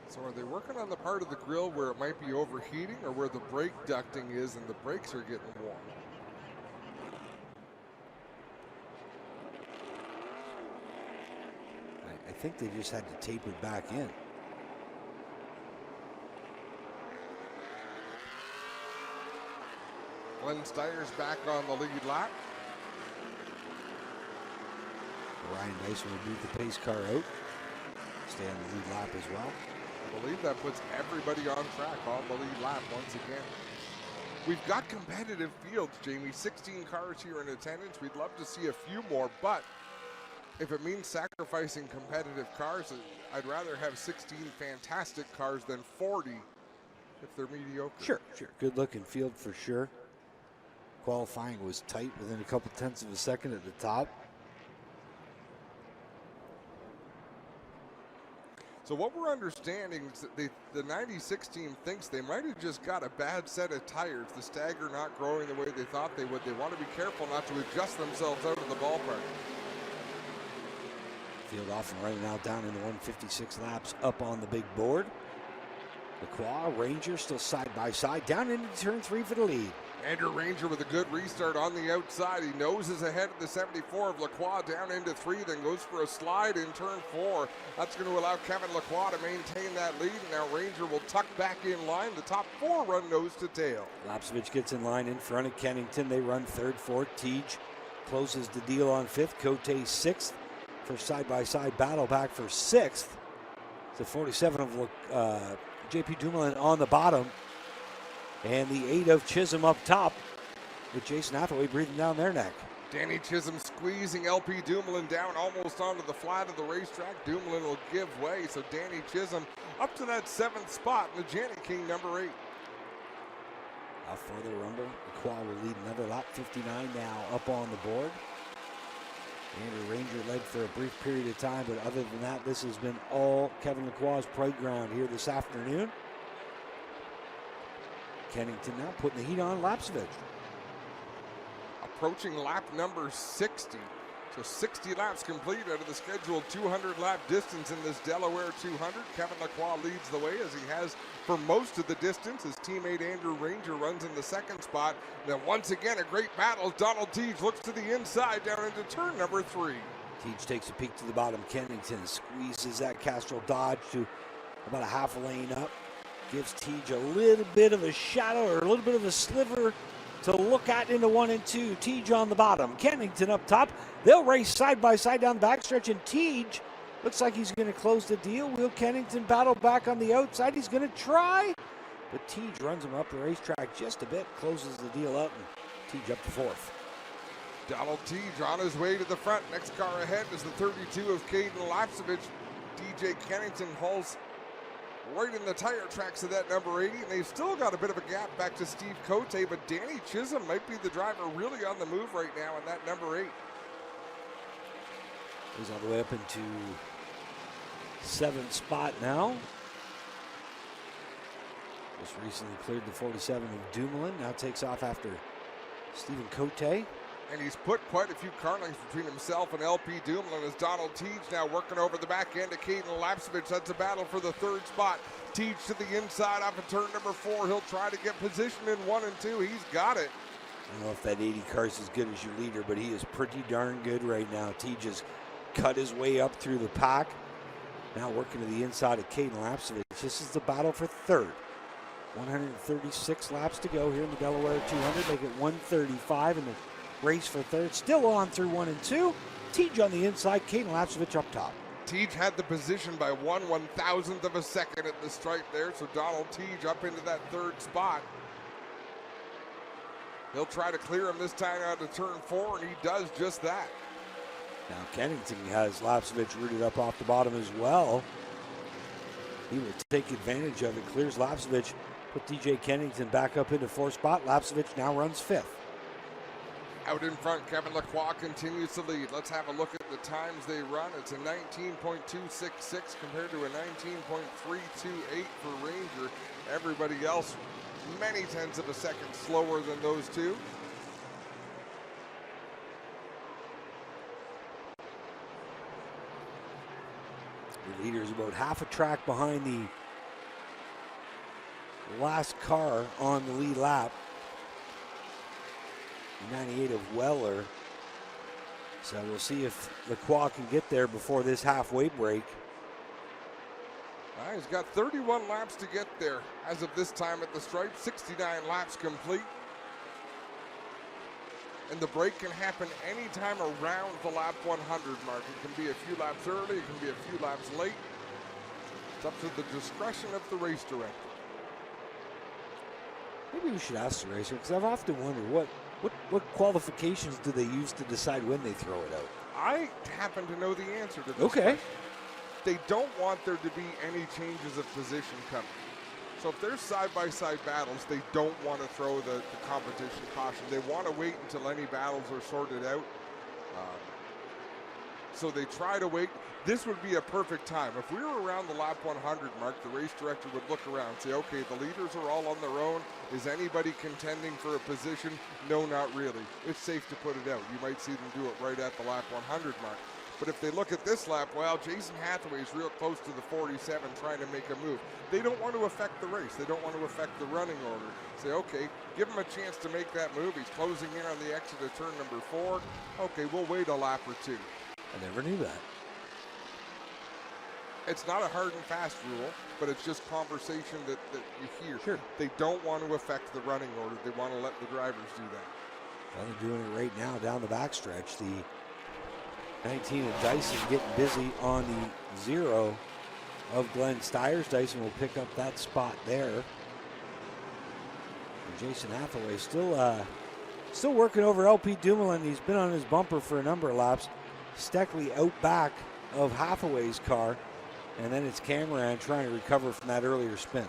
So are they working on the part of the grill where it might be overheating or where the brake ducting is and the brakes are getting warm? I think they just had to tape it back in. Glenn Steyer's back on the lead lap. Ryan Dyson will beat the pace car out. Stay on the lead lap as well. I believe that puts everybody on track on the lead lap once again. We've got competitive fields, Jamie. 16 cars here in attendance. We'd love to see a few more, but if it means sacrificing competitive cars, I'd rather have 16 fantastic cars than 40 if they're mediocre. Sure. Good looking field for sure. Qualifying was tight within a couple tenths of a second at the top. So what we're understanding is that the 96 team thinks they might have just got a bad set of tires. The stagger not growing the way they thought they would. They want to be careful not to adjust themselves out of the ballpark. Field off and running now down into 156 laps up on the big board. Lacroix, Ranger still side by side down into turn 3 for the lead. Andrew Ranger with a good restart on the outside. He noses ahead of the 74 of Lacroix down into 3, then goes for a slide in turn 4. That's going to allow Kevin Lacroix to maintain that lead. And now Ranger will tuck back in line. The top 4 run nose to tail. Lapsevich gets in line in front of Kennington. They run 3rd, 4th. Teej closes the deal on 5th. Cote 6th. For side-by-side battle back for 6th. The 47 of J.P. Dumoulin on the bottom. And the 8 of Chisholm up top with Jason Hathaway breathing down their neck. Danny Chisholm squeezing LP Dumoulin down almost onto the flat of the racetrack. Dumoulin will give way, so Danny Chisholm up to that 7th spot in the Janet King number 8. Out further rumble, Lacroix will lead another lap. 59 now up on the board. Andrew Ranger led for a brief period of time, but other than that, this has been all Kevin Lacroix's playground here this afternoon. Kennington now putting the heat on Lapsevich. Approaching lap number 60. So 60 laps complete out of the scheduled 200-lap distance in this Delaware 200. Kevin Lacroix leads the way as he has for most of the distance. His teammate Andrew Ranger runs in the 2nd spot. Then once again, a great battle. Donald Teej looks to the inside down into turn number 3. Teej takes a peek to the bottom. Kennington squeezes that Castrol Dodge to about a half a lane up. Gives Teej a little bit of a shadow or a little bit of a sliver to look at into 1 and 2. Teej on the bottom. Kennington up top. They'll race side by side down the backstretch, and Teej looks like he's going to close the deal. Will Kennington battle back on the outside? He's going to try, but Teej runs him up the racetrack just a bit, closes the deal up, and Teej up to 4th. Donald Teej on his way to the front. Next car ahead is the 32 of Caden Lapsevich. DJ Kennington hauls right in the tire tracks of that number 80, and they've still got a bit of a gap back to Steve Cote, but Danny Chisholm might be the driver really on the move right now in that number 8. He's all the way up into 7th spot now. Just recently cleared the 47 of Dumoulin. Now takes off after Stephen Cote. And he's put quite a few car lengths between himself and LP Dumoulin as Donald Teague now working over the back end of Caden Lapsevich. That's a battle for the 3rd spot. Teague to the inside off of turn number 4. He'll try to get positioned in 1 and 2. He's got it. I don't know if that 80 car is as good as your leader, but he is pretty darn good right now. Teague just cut his way up through the pack. Now working to the inside of Caden Lapsevich. This is the battle for 3rd. 136 laps to go here in the Delaware 200. Make it 135 in the race for 3rd. Still on through 1 and 2. Teague on the inside. Caden Lapsevich up top. Teague had the position by 1/1000th of a second at the stripe there, so Donald Teague up into that 3rd spot. He'll try to clear him this time out of turn 4, and he does just that. Now Kennington has Lapsevich rooted up off the bottom as well. He will take advantage of it. Clears Lapsevich. Put DJ Kennington back up into 4th spot. Lapsevich now runs 5th. Out in front, Kevin Lacroix continues to lead. Let's have a look at the times they run. It's a 19.266 compared to a 19.328 for Ranger. Everybody else many tenths of a second slower than those two. The leader is about half a track behind the last car on the lead lap. 98 of Weller. So we'll see if Lacroix can get there before this halfway break. He's got 31 laps to get there as of this time at the stripe. 69 laps complete. And the break can happen anytime around the lap 100 mark. It can be a few laps early, it can be a few laps late. It's up to the discretion of the race director. Maybe we should ask the racer, because I've often wondered what qualifications do they use to decide when they throw it out? I happen to know the answer to this Okay. question. They don't want there to be any changes of position coming. So if there's side-by-side battles, they don't want to throw the competition caution. They want to wait until any battles are sorted out. So they try to wait. This would be a perfect time. If we were around the lap 100 mark, the race director would look around and say, okay, the leaders are all on their own. Is anybody contending for a position? No, not really. It's safe to put it out. You might see them do it right at the lap 100 mark. But if they look at this lap, well, Jason Hathaway is real close to the 47 trying to make a move. They don't want to affect the race. They don't want to affect the running order. Say, okay, give him a chance to make that move. He's closing in on the exit of turn number 4. Okay, we'll wait a lap or 2. I never knew that. It's not a hard and fast rule, but it's just conversation that you hear. Sure. They don't want to affect the running order. They want to let the drivers do that. Well, they're doing it right now down the backstretch. The 19 of Dyson getting busy on the 0 of Glenn Stiers. Dyson will pick up that spot there. And Jason Hathaway still working over LP Dumoulin. He's been on his bumper for a number of laps. Steckley out back of Hathaway's car. And then it's Cameron trying to recover from that earlier spin.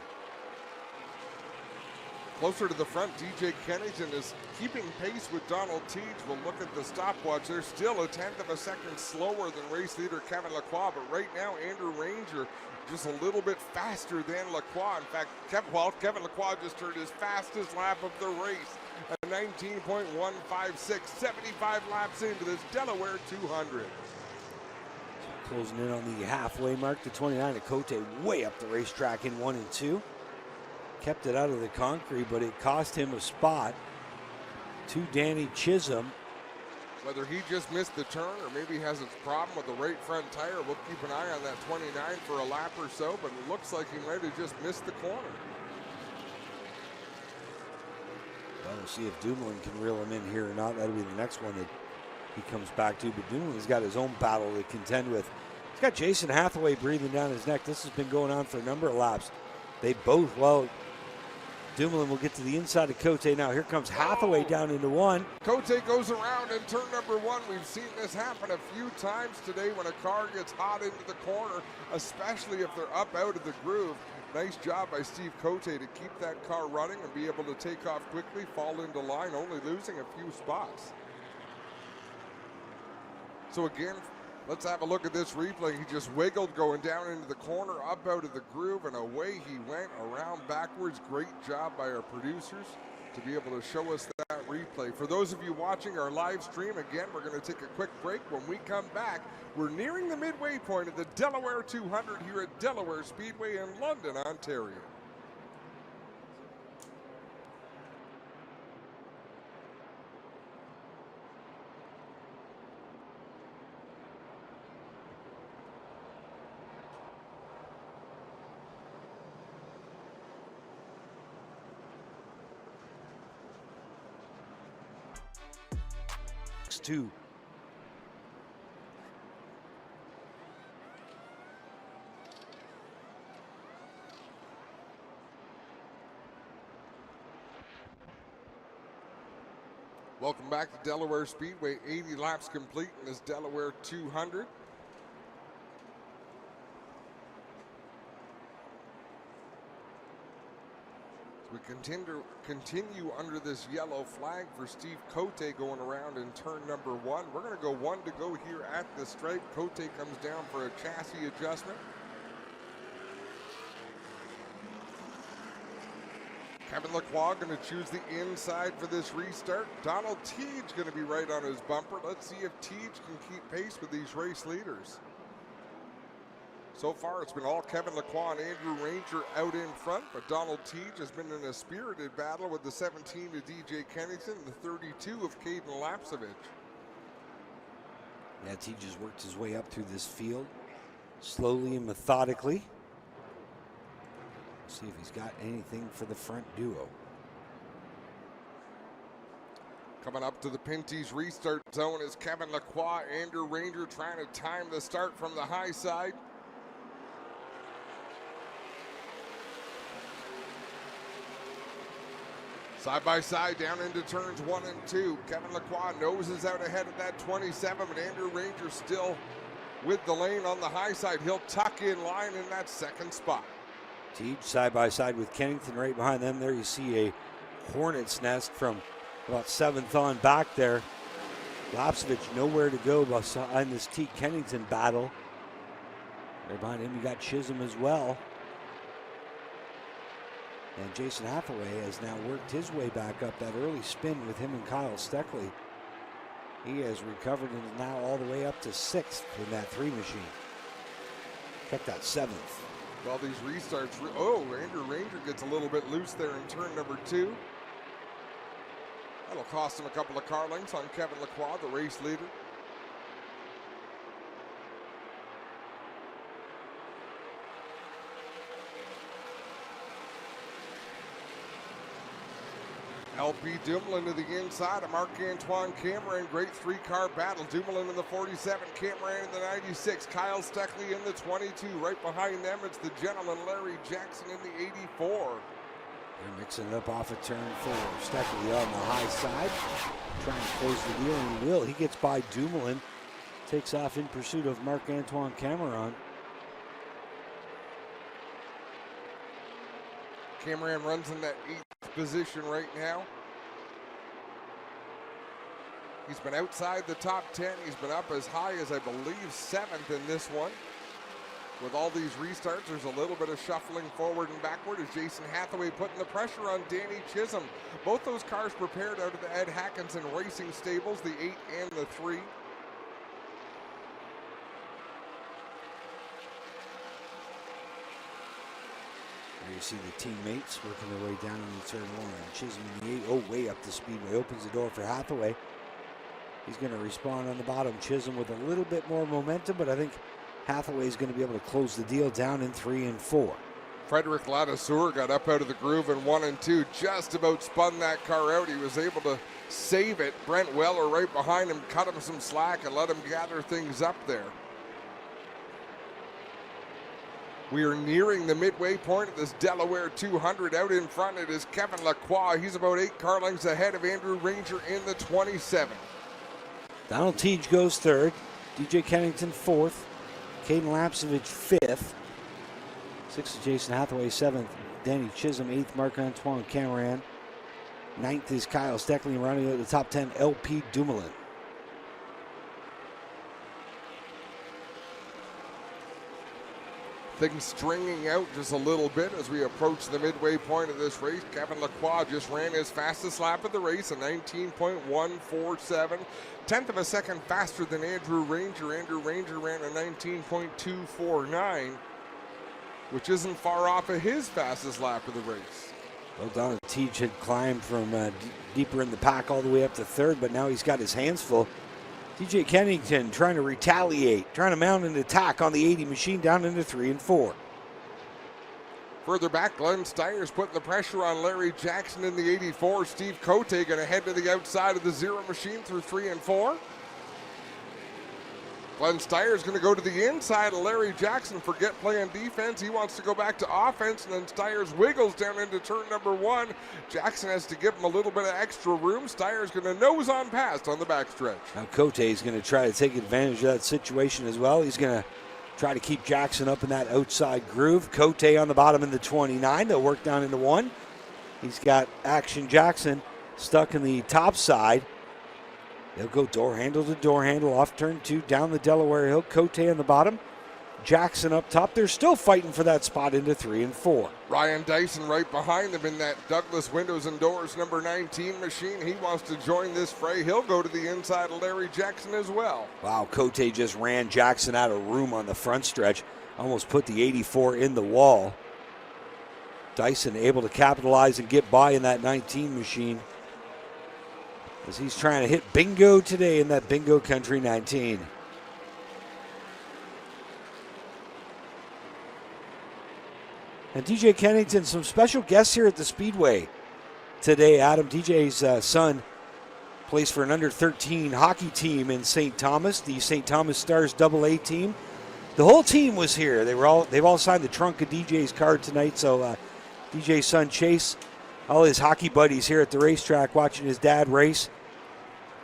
Closer to the front, DJ Kennington is keeping pace with Donald Teague. We'll look at the stopwatch. They're still a tenth of a second slower than race leader Kevin Lacroix, but right now Andrew Ranger just a little bit faster than Lacroix. In fact, Kevin Lacroix just turned his fastest lap of the race, a 19.156, 75 laps into this Delaware 200. Closing in on the halfway mark, the 29 of Cote way up the racetrack in 1 and 2. Kept it out of the concrete, but it cost him a spot to Danny Chisholm. Whether he just missed the turn or maybe has a problem with the right front tire, we'll keep an eye on that 29 for a lap or so, but it looks like he might have just missed the corner. Well, we'll see if Dumoulin can reel him in here or not. That'll be the next one that he comes back to, but Dumoulin's got his own battle to contend with. He's got Jason Hathaway breathing down his neck. This has been going on for a number of laps. They both, well, Dumoulin will get to the inside of Cote now. Here comes Hathaway down into 1. Cote goes around in turn number 1. We've seen this happen a few times today when a car gets hot into the corner, especially if they're up out of the groove. Nice job by Steve Cote to keep that car running and be able to take off quickly, fall into line, only losing a few spots. So again, let's have a look at this replay. He just wiggled going down into the corner, up out of the groove, and away he went around backwards. Great job by our producers to be able to show us that replay. For those of you watching our live stream, again, we're going to take a quick break. When we come back, we're nearing the midway point of the Delaware 200 here at Delaware Speedway in London, Ontario. Two. Welcome back to Delaware Speedway. 80 laps complete in this Delaware 200. We continue under this yellow flag for Steve Cote going around in turn number 1. We're going to go 1 to go here at the stripe. Cote comes down for a chassis adjustment. Kevin Lacroix going to choose the inside for this restart. Donald Teage going to be right on his bumper. Let's see if Teage can keep pace with these race leaders. So far, it's been all Kevin Lacroix and Andrew Ranger out in front, but Donald Teage has been in a spirited battle with the 17 of DJ Kennington, the 32 of Caden Lapsevich. Yeah, Teage has worked his way up through this field slowly and methodically. See if he's got anything for the front duo. Coming up to the Pinty's restart zone is Kevin Lacroix, Andrew Ranger trying to time the start from the high side. Side by side down into turns 1 and 2. Kevin Lacroix noses out ahead of that 27, but Andrew Ranger still with the lane on the high side. He'll tuck in line in that second spot. Teage side by side with Kennington right behind them. There you see a hornet's nest from about 7th on back there. Lapsevich nowhere to go behind this Teague Kennington battle. Right behind him you got Chisholm as well. And Jason Hathaway has now worked his way back up that early spin with him and Kyle Steckley. He has recovered and is now all the way up to 6th in that 3 machine. Kept that 7th. Well, these restarts, Andrew Ranger gets a little bit loose there in turn number 2. That'll cost him a couple of car lengths on Kevin Lacroix, the race leader. LP Dumoulin to the inside of Marc-Antoine Cameron. Great 3-car battle. Dumoulin in the 47, Cameron in the 96, Kyle Steckley in the 22. Right behind them, it's the gentleman Larry Jackson in the 84. They're mixing it up off of turn 4. Steckley on the high side, trying to close the deal, and he will. He gets by Dumoulin, takes off in pursuit of Marc-Antoine Cameron. Cameron runs in that 8th position right now. He's been outside the top 10. He's been up as high as, I believe, 7th in this one. With all these restarts, there's a little bit of shuffling forward and backward as Jason Hathaway putting the pressure on Danny Chisholm. Both those cars prepared out of the Ed Hackinson Racing Stables, the 8 and the 3. There you see the teammates working their way down into turn 1. Chisholm in the 8, way up the speedway, opens the door for Hathaway. He's going to respond on the bottom. Chisholm with a little bit more momentum, but I think Hathaway's going to be able to close the deal down in 3 and 4. Frederick Ladouceur got up out of the groove in 1 and 2, just about spun that car out. He was able to save it. Brent Weller right behind him, cut him some slack and let him gather things up there. We are nearing the midway point of this Delaware 200. Out in front, it is Kevin Lacroix. He's about 8 car lengths ahead of Andrew Ranger in the 27. Donald Teage goes 3rd. DJ Kennington 4th. Caden Lapsevich 5th. 6th is Jason Hathaway. 7th, Danny Chisholm. 8th, Marc-Antoine Cameron. 9th is Kyle Steckley. Rounding out the top 10, LP Dumoulin. Things stringing out just a little bit as we approach the midway point of this race. Kevin Lacroix just ran his fastest lap of the race, a 19.147. 10th of a second faster than Andrew Ranger. Andrew Ranger ran a 19.249, which isn't far off of his fastest lap of the race. Well, Donald Teach had climbed from deeper in the pack all the way up to 3rd, but now he's got his hands full. DJ Kennington trying to retaliate, trying to mount an attack on the 80 machine down into 3 and 4. Further back, Glenn Steyer's putting the pressure on Larry Jackson in the 84. Steve Cote going to head to the outside of the 0 machine through 3 and 4. Glenn Steyer's going to go to the inside of Larry Jackson. Forget playing defense. He wants to go back to offense, and then Steyer's wiggles down into turn number 1. Jackson has to give him a little bit of extra room. Steyer's going to nose on past on the backstretch. Now Cote is going to try to take advantage of that situation as well. He's going to try to keep Jackson up in that outside groove. Cote on the bottom in the 29. They'll work down into 1. He's got Action Jackson stuck in the top side. They'll go door handle to door handle off turn 2 down the Delaware Hill. Cote on the bottom, Jackson up top. They're still fighting for that spot into 3 and 4. Ryan Dyson right behind them in that Douglas Windows and Doors number 19 machine. He wants to join this fray. He'll go to the inside of Larry Jackson as well. Wow, Cote just ran Jackson out of room on the front stretch. Almost put the 84 in the wall. Dyson able to capitalize and get by in that 19 machine, as he's trying to hit bingo today in that bingo country 19. And DJ Kennington, some special guests here at the Speedway today. Adam, DJ's son, plays for an under 13 hockey team in St. Thomas, the St. Thomas Stars AA team. The whole team was here. They've all signed the trunk of DJ's card tonight. So DJ's son Chase, all his hockey buddies here at the racetrack watching his dad race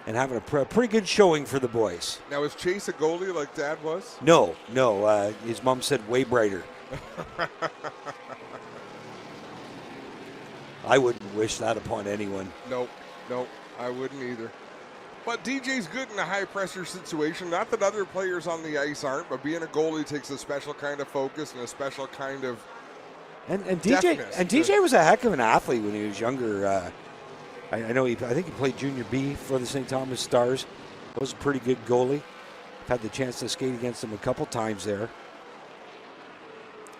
and having a pretty good showing for the boys. Now, is Chase a goalie like Dad was? No. His mom said way brighter. I wouldn't wish that upon anyone. Nope, I wouldn't either. But DJ's good in a high-pressure situation. Not that other players on the ice aren't, but being a goalie takes a special kind of focus and a special kind of DJ was a heck of an athlete when he was younger. I know I think he played junior B for the St. Thomas Stars. Was a pretty good goalie. I've had the chance to skate against him a couple times there.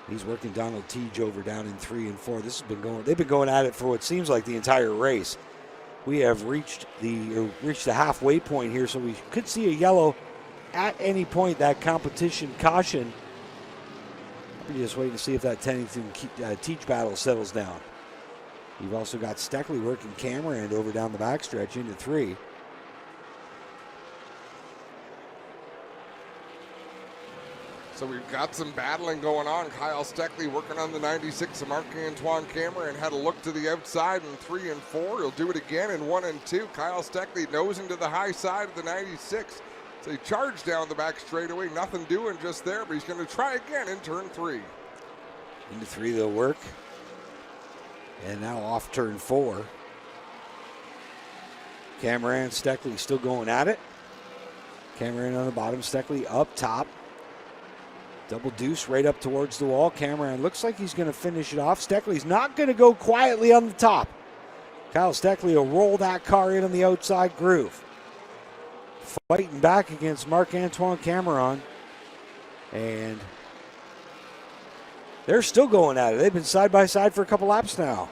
He's working Donald Teach over down in 3 and 4. This has been going. They've been going at it for what seems like the entire race. We have reached the halfway point here, so we could see a yellow at any point. That competition caution. We're just waiting to see if that Tennington Teach battle settles down. You've also got Steckley working Cameron over down the backstretch into 3. So we've got some battling going on. Kyle Steckley working on the 96 of Marc-Antoine Cameron. Had a look to the outside in 3 and 4. He'll do it again in 1 and 2. Kyle Steckley nosing to the high side of the 96. So he charged down the back straightaway. Nothing doing just there, but he's going to try again in turn 3. Into 3 they'll work. And now off turn 4. Cameron, Steckley still going at it. Cameron on the bottom, Steckley up top. Double deuce right up towards the wall. Cameron looks like he's going to finish it off. Steckley's not going to go quietly on the top. Kyle Steckley will roll that car in on the outside groove. Fighting back against Marc-Antoine Cameron. And they're still going at it. They've been side by side for a couple laps now.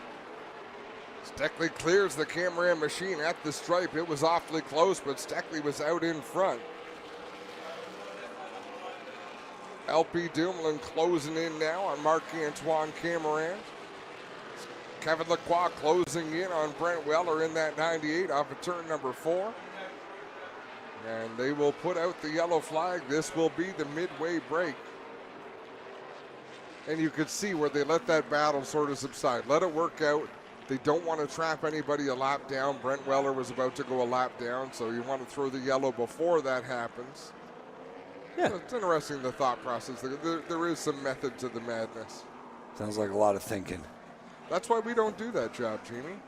Steckley clears the Cameron machine at the stripe. It was awfully close, but Steckley was out in front. LP Dumoulin closing in now on Marc-Antoine Cameron. Kevin Lacroix closing in on Brent Weller in that 98 off of turn number 4. And they will put out the yellow flag. This will be the midway break. And you could see where they let that battle sort of subside. Let it work out. They don't want to trap anybody a lap down. Brent Weller was about to go a lap down, so you want to throw the yellow before that happens. Yeah. It's interesting, the thought process. There is some method to the madness. Sounds like a lot of thinking. That's why we don't do that job, Jamie.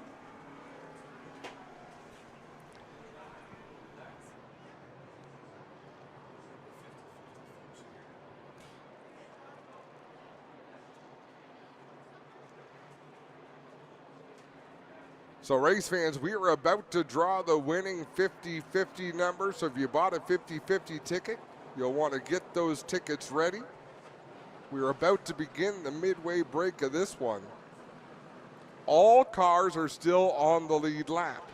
So race fans, we are about to draw the winning 50-50 number. So if you bought a 50-50 ticket, you'll want to get those tickets ready. We're about to begin the midway break of this one. All cars are still on the lead lap.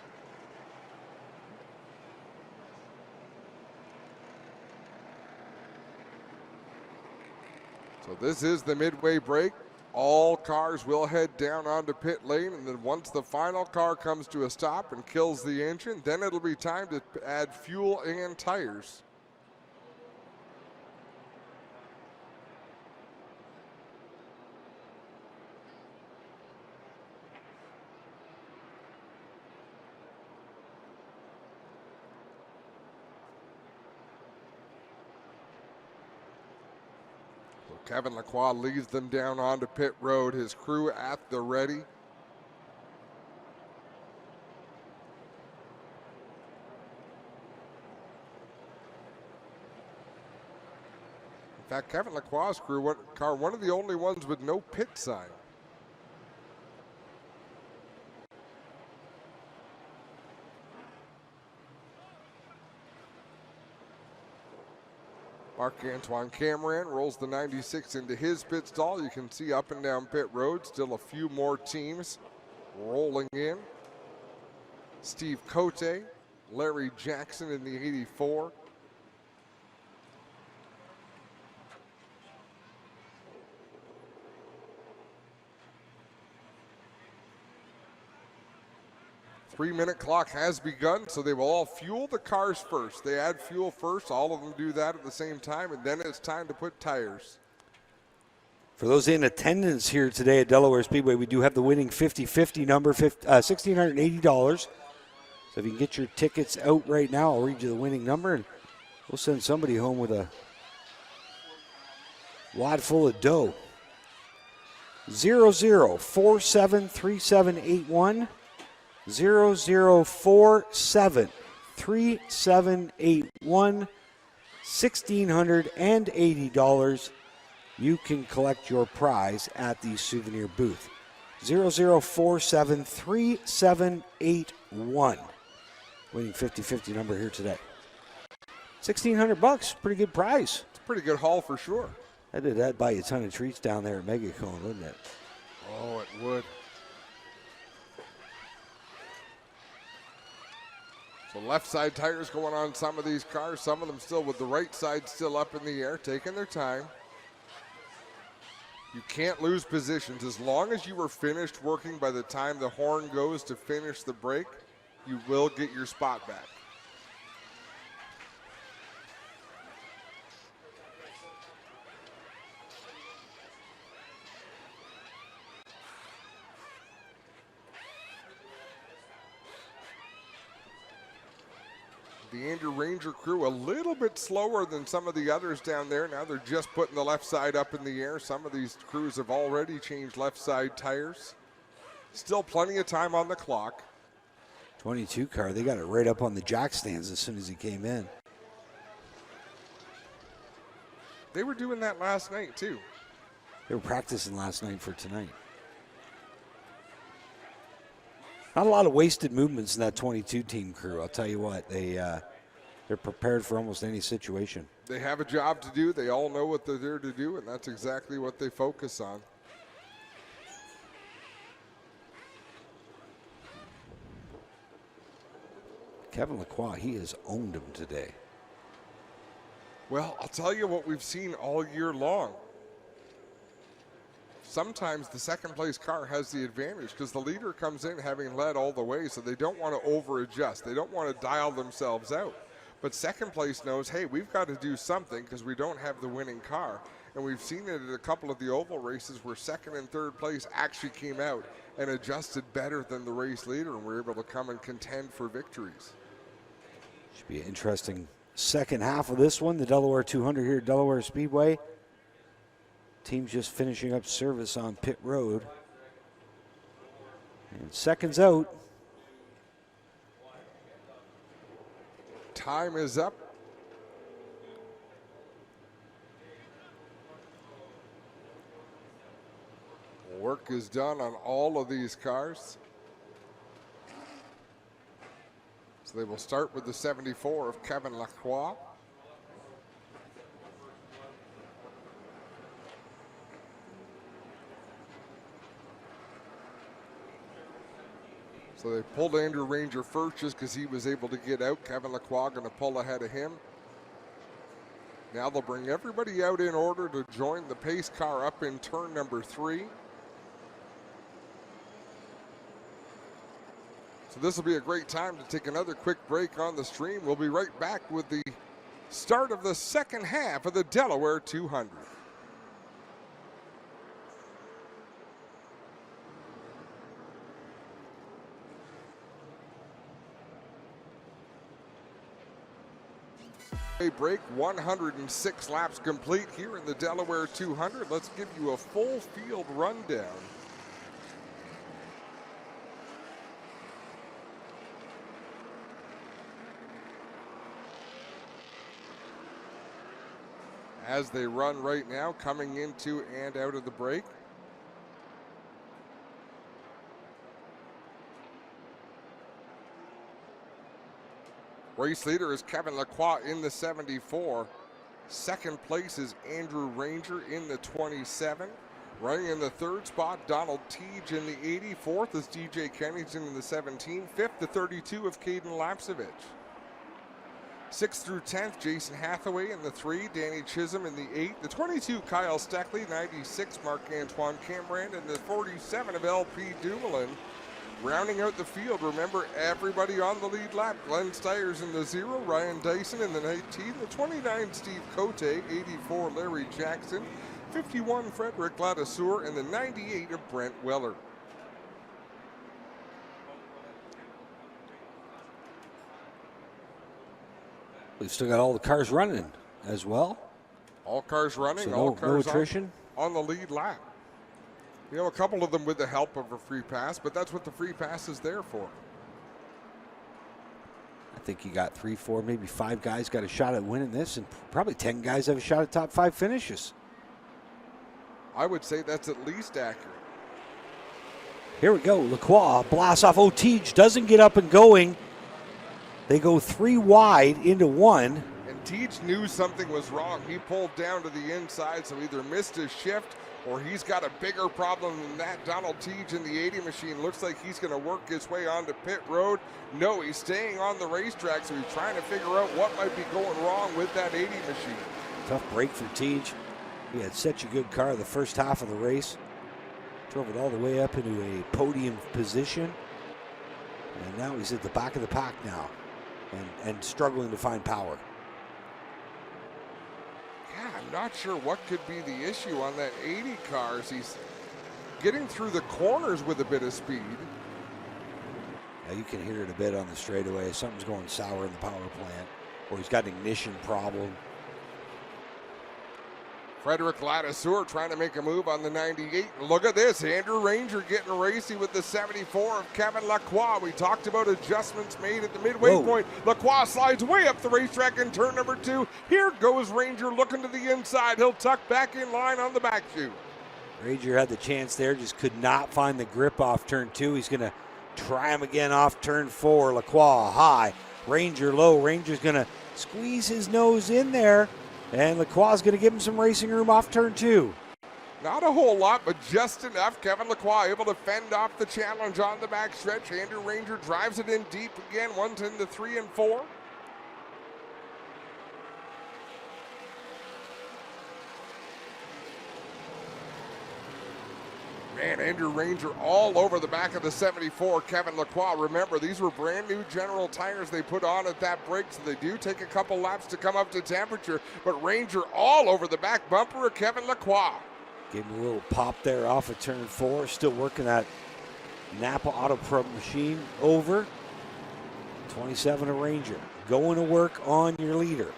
So this is the midway break. All cars will head down onto pit lane, and then once the final car comes to a stop and kills the engine, then it'll be time to add fuel and tires. Kevin Lacroix leads them down onto pit road, his crew at the ready. In fact, Kevin Lacroix's crew car, one of the only ones with no pit sign. Marc-Antoine Cameron rolls the 96 into his pit stall. You can see up and down pit road, still a few more teams rolling in. Steve Cote, Larry Jackson in the 84. Three-minute clock has begun, so they will all fuel the cars first. They add fuel first. All of them do that at the same time, and then it's time to put tires. For those in attendance here today at Delaware Speedway, we do have the winning 50-50 number, $1,680. So if you can get your tickets out right now, I'll read you the winning number, and we'll send somebody home with a wad full of dough. 00473781. 00473781, $1,680. You can collect your prize at the souvenir booth. 00473781. Winning 50-50 number here today. $1,600, pretty good prize. It's a pretty good haul for sure. That'd buy you a ton of treats down there at Megacone, wouldn't it? Oh, it would. So left side tires going on some of these cars, some of them still with the right side still up in the air, taking their time. You can't lose positions. As long as you were finished working by the time the horn goes to finish the break, you will get your spot back. The Andrew Ranger crew a little bit slower than some of the others down there. Now they're just putting the left side up in the air. Some of these crews have already changed left side tires. Still plenty of time on the clock. 22 car, they got it right up on the jack stands as soon as he came in. They were doing that last night too. They were practicing last night for tonight. Not a lot of wasted movements in that 22 team crew. I'll tell you what, they're prepared for almost any situation. They have a job to do. They all know what they're there to do, and that's exactly what they focus on. Kevin Lacroix, he has owned him today. Well, I'll tell you what we've seen all year long. Sometimes the second place car has the advantage because the leader comes in having led all the way, so they don't want to over adjust. They don't want to dial themselves out. But second place knows, hey, we've got to do something because we don't have the winning car. And we've seen it at a couple of the oval races where second and third place actually came out and adjusted better than the race leader and were able to come and contend for victories. Should be an interesting second half of this one, the Delaware 200 here at Delaware Speedway. Team's just finishing up service on pit road. And seconds out. Time is up. Work is done on all of these cars. So they will start with the 74 of Kevin Lacroix. So they pulled Andrew Ranger first just because he was able to get out. Kevin Lacroix going to pull ahead of him. Now they'll bring everybody out in order to join the pace car up in turn number 3. So this will be a great time to take another quick break on the stream. We'll be right back with the start of the second half of the Delaware 200. A break, 106 laps complete here in the Delaware 200. Let's give you a full field rundown. As they run right now, coming into and out of the break. Race leader is Kevin Lacroix in the 74. Second place is Andrew Ranger in the 27. Running in the third spot, Donald Teege in the 80. Fourth is DJ Kennington in the 17. Fifth, the 32 of Caden Lapsevich. 6th through 10th, Jason Hathaway in the 3, Danny Chisholm in the 8, the 22, Kyle Steckley, 96, Marc-Antoine Cambrand, and the 47 of LP Dumoulin. Rounding out the field, remember everybody on the lead lap. Glenn Stiers in the 0, Ryan Dyson in the 19, the 29, Steve Cote, 84, Larry Jackson, 51, Frederick Ladisseur, and the 98 of Brent Weller. We've still got all the cars running as well. All cars running, so all cars no attrition on the lead lap. You know, a couple of them with the help of a free pass, but that's what the free pass is there for. I think you got 3, 4, maybe 5 guys got a shot at winning this, and probably 10 guys have a shot at top 5 finishes. I would say that's at least accurate. Here we go. Lacroix blasts off. Teege doesn't get up and going. They go 3 wide into 1. And Teege knew something was wrong. He pulled down to the inside, so either missed his shift or he's got a bigger problem than that. Donald Teege in the 80 machine looks like he's going to work his way onto pit road. No, he's staying on the racetrack, so he's trying to figure out what might be going wrong with that 80 machine. Tough break for Teege. He had such a good car the first half of the race. Drove it all the way up into a podium position. And now he's at the back of the pack now and struggling to find power. Yeah, I'm not sure what could be the issue on that 80 car as he's getting through the corners with a bit of speed. Yeah, you can hear it a bit on the straightaway. Something's going sour in the power plant, or he's got an ignition problem. Frederick Ladisseur trying to make a move on the 98. Look at this, Andrew Ranger getting racy with the 74 of Kevin Lacroix. We talked about adjustments made at the midway point. Lacroix slides way up the racetrack in turn number 2. Here goes Ranger looking to the inside. He'll tuck back in line on the back chute. Ranger had the chance there, just could not find the grip off turn 2. He's going to try him again off turn 4. Lacroix high, Ranger low. Ranger's going to squeeze his nose in there. And Lacroix is going to give him some racing room off turn 2. Not a whole lot, but just enough. Kevin Lacroix able to fend off the challenge on the back stretch. Andrew Ranger drives it in deep again, 1 into 3 and 4. Man, Andrew Ranger all over the back of the 74, Kevin Lacroix. Remember, these were brand new General tires they put on at that break, so they do take a couple laps to come up to temperature, but Ranger all over the back bumper of Kevin Lacroix. Gave him a little pop there off of turn 4, still working that Napa Auto Pro machine over. 27 of Ranger, going to work on your leader.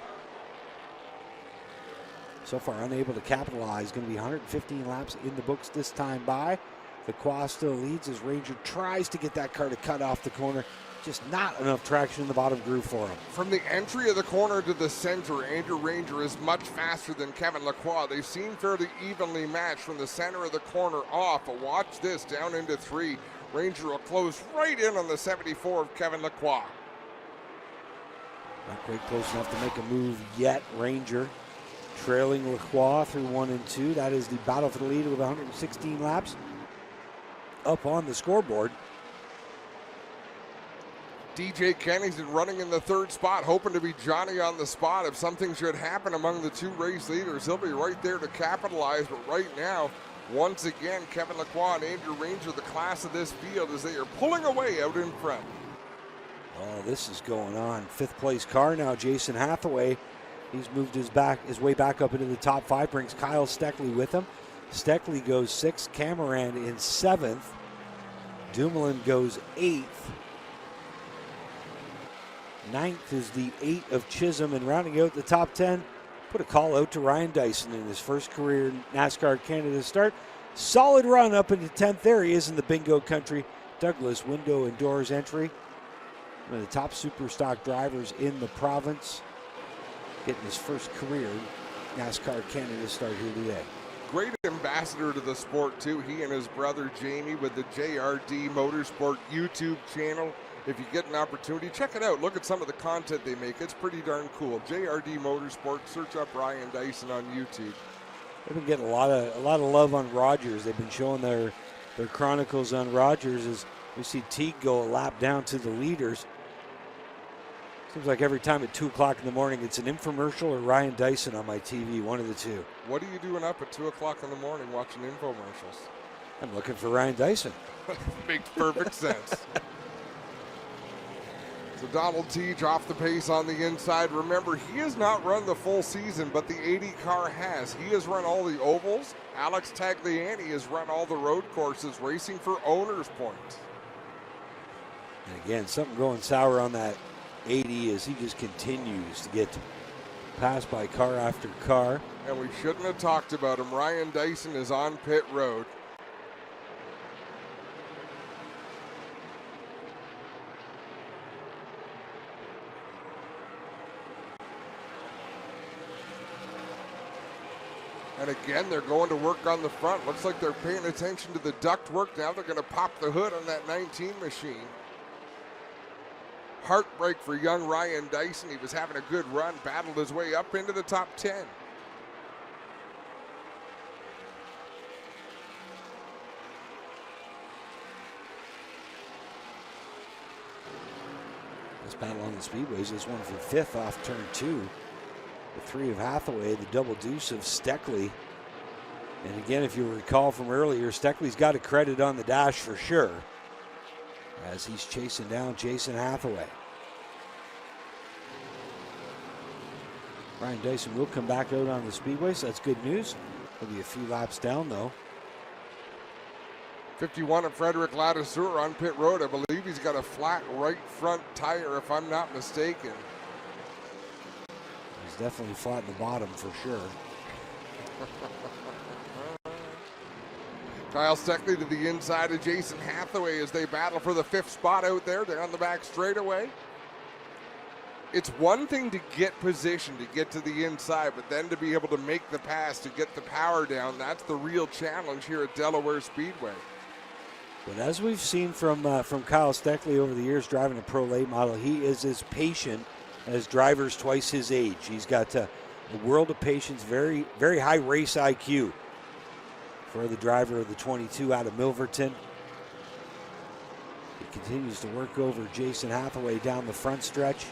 so far unable to capitalize. Going to be 115 laps in the books this time by. Lacroix still leads as Ranger tries to get that car to cut off the corner. Just not enough traction in the bottom groove for him. From the entry of the corner to the center, Andrew Ranger is much faster than Kevin Lacroix. They seem fairly evenly matched from the center of the corner off. But watch this, down into 3. Ranger will close right in on the 74 of Kevin Lacroix. Not quite close enough to make a move yet. Ranger trailing Lacroix through 1 and 2. That is the battle for the lead with 116 laps up on the scoreboard. DJ Kennington running in the 3rd spot, hoping to be Johnny on the spot. If something should happen among the 2 race leaders, he'll be right there to capitalize. But right now, once again, Kevin Lacroix and Andrew Ranger, the class of this field, as they are pulling away out in front. Oh, this is going on. 5th place car now, Jason Hathaway. He's moved his way back up into the top 5, brings Kyle Steckley with him. Steckley goes 6th, Cameron in 7th. Dumoulin goes 8th. 9th is the 8 of Chisholm, and rounding out the top 10, put a call out to Ryan Dyson in his first career NASCAR Canada start. Solid run up into 10th. There he is in the bingo country. Douglas window and doors entry. One of the top super stock drivers in the province. Getting his first career NASCAR Canada start here today. Great ambassador to the sport too. He and his brother Jamie with the JRD Motorsport YouTube channel. If you get an opportunity, check it out. Look at some of the content they make. It's pretty darn cool. JRD Motorsport. Search up Ryan Dyson on YouTube. They've been getting a lot of love on Rogers. They've been showing their chronicles on Rogers as we see Teague go a lap down to the leaders. Seems like every time at 2 o'clock in the morning, it's an infomercial or Ryan Dyson on my TV, one of the two. What are you doing up at 2 o'clock in the morning watching infomercials? I'm looking for Ryan Dyson. Makes perfect sense. So Donald Teach off the pace on the inside. Remember, he has not run the full season, but the 80 car has. He has run all the ovals. Alex Tagliani has run all the road courses, racing for owner's points. And again, something going sour on that 80 as he just continues to get passed by car after car. And we shouldn't have talked about him. Ryan Dyson is on pit road. And again, they're going to work on the front. Looks like they're paying attention to the duct work. Now they're going to pop the hood on that 19 machine. Heartbreak for young Ryan Dyson. He was having a good run, battled his way up into the top 10. This battle on the speedways, this one for 5th off turn 2. The 3 of Hathaway, the double deuce of Steckley. And again, if you recall from earlier, Steckley's got a credit on the dash for sure as he's chasing down Jason Hathaway. Ryan Dyson will come back out on the speedway, so that's good news. He'll be a few laps down though. 51 of Frederick Ladouceur on pit road. I believe he's got a flat right front tire, if I'm not mistaken. He's definitely flat in the bottom for sure. Kyle Steckley to the inside of Jason Hathaway as they battle for the 5th spot out there down the back straightaway. It's one thing to get position, to get to the inside, but then to be able to make the pass, to get the power down, that's the real challenge here at Delaware Speedway. But as we've seen from Kyle Steckley over the years driving a Pro Late model, he is as patient as drivers twice his age. He's got a world of patience, very, very high race IQ for the driver of the 22 out of Milverton. He continues to work over Jason Hathaway down the front stretch.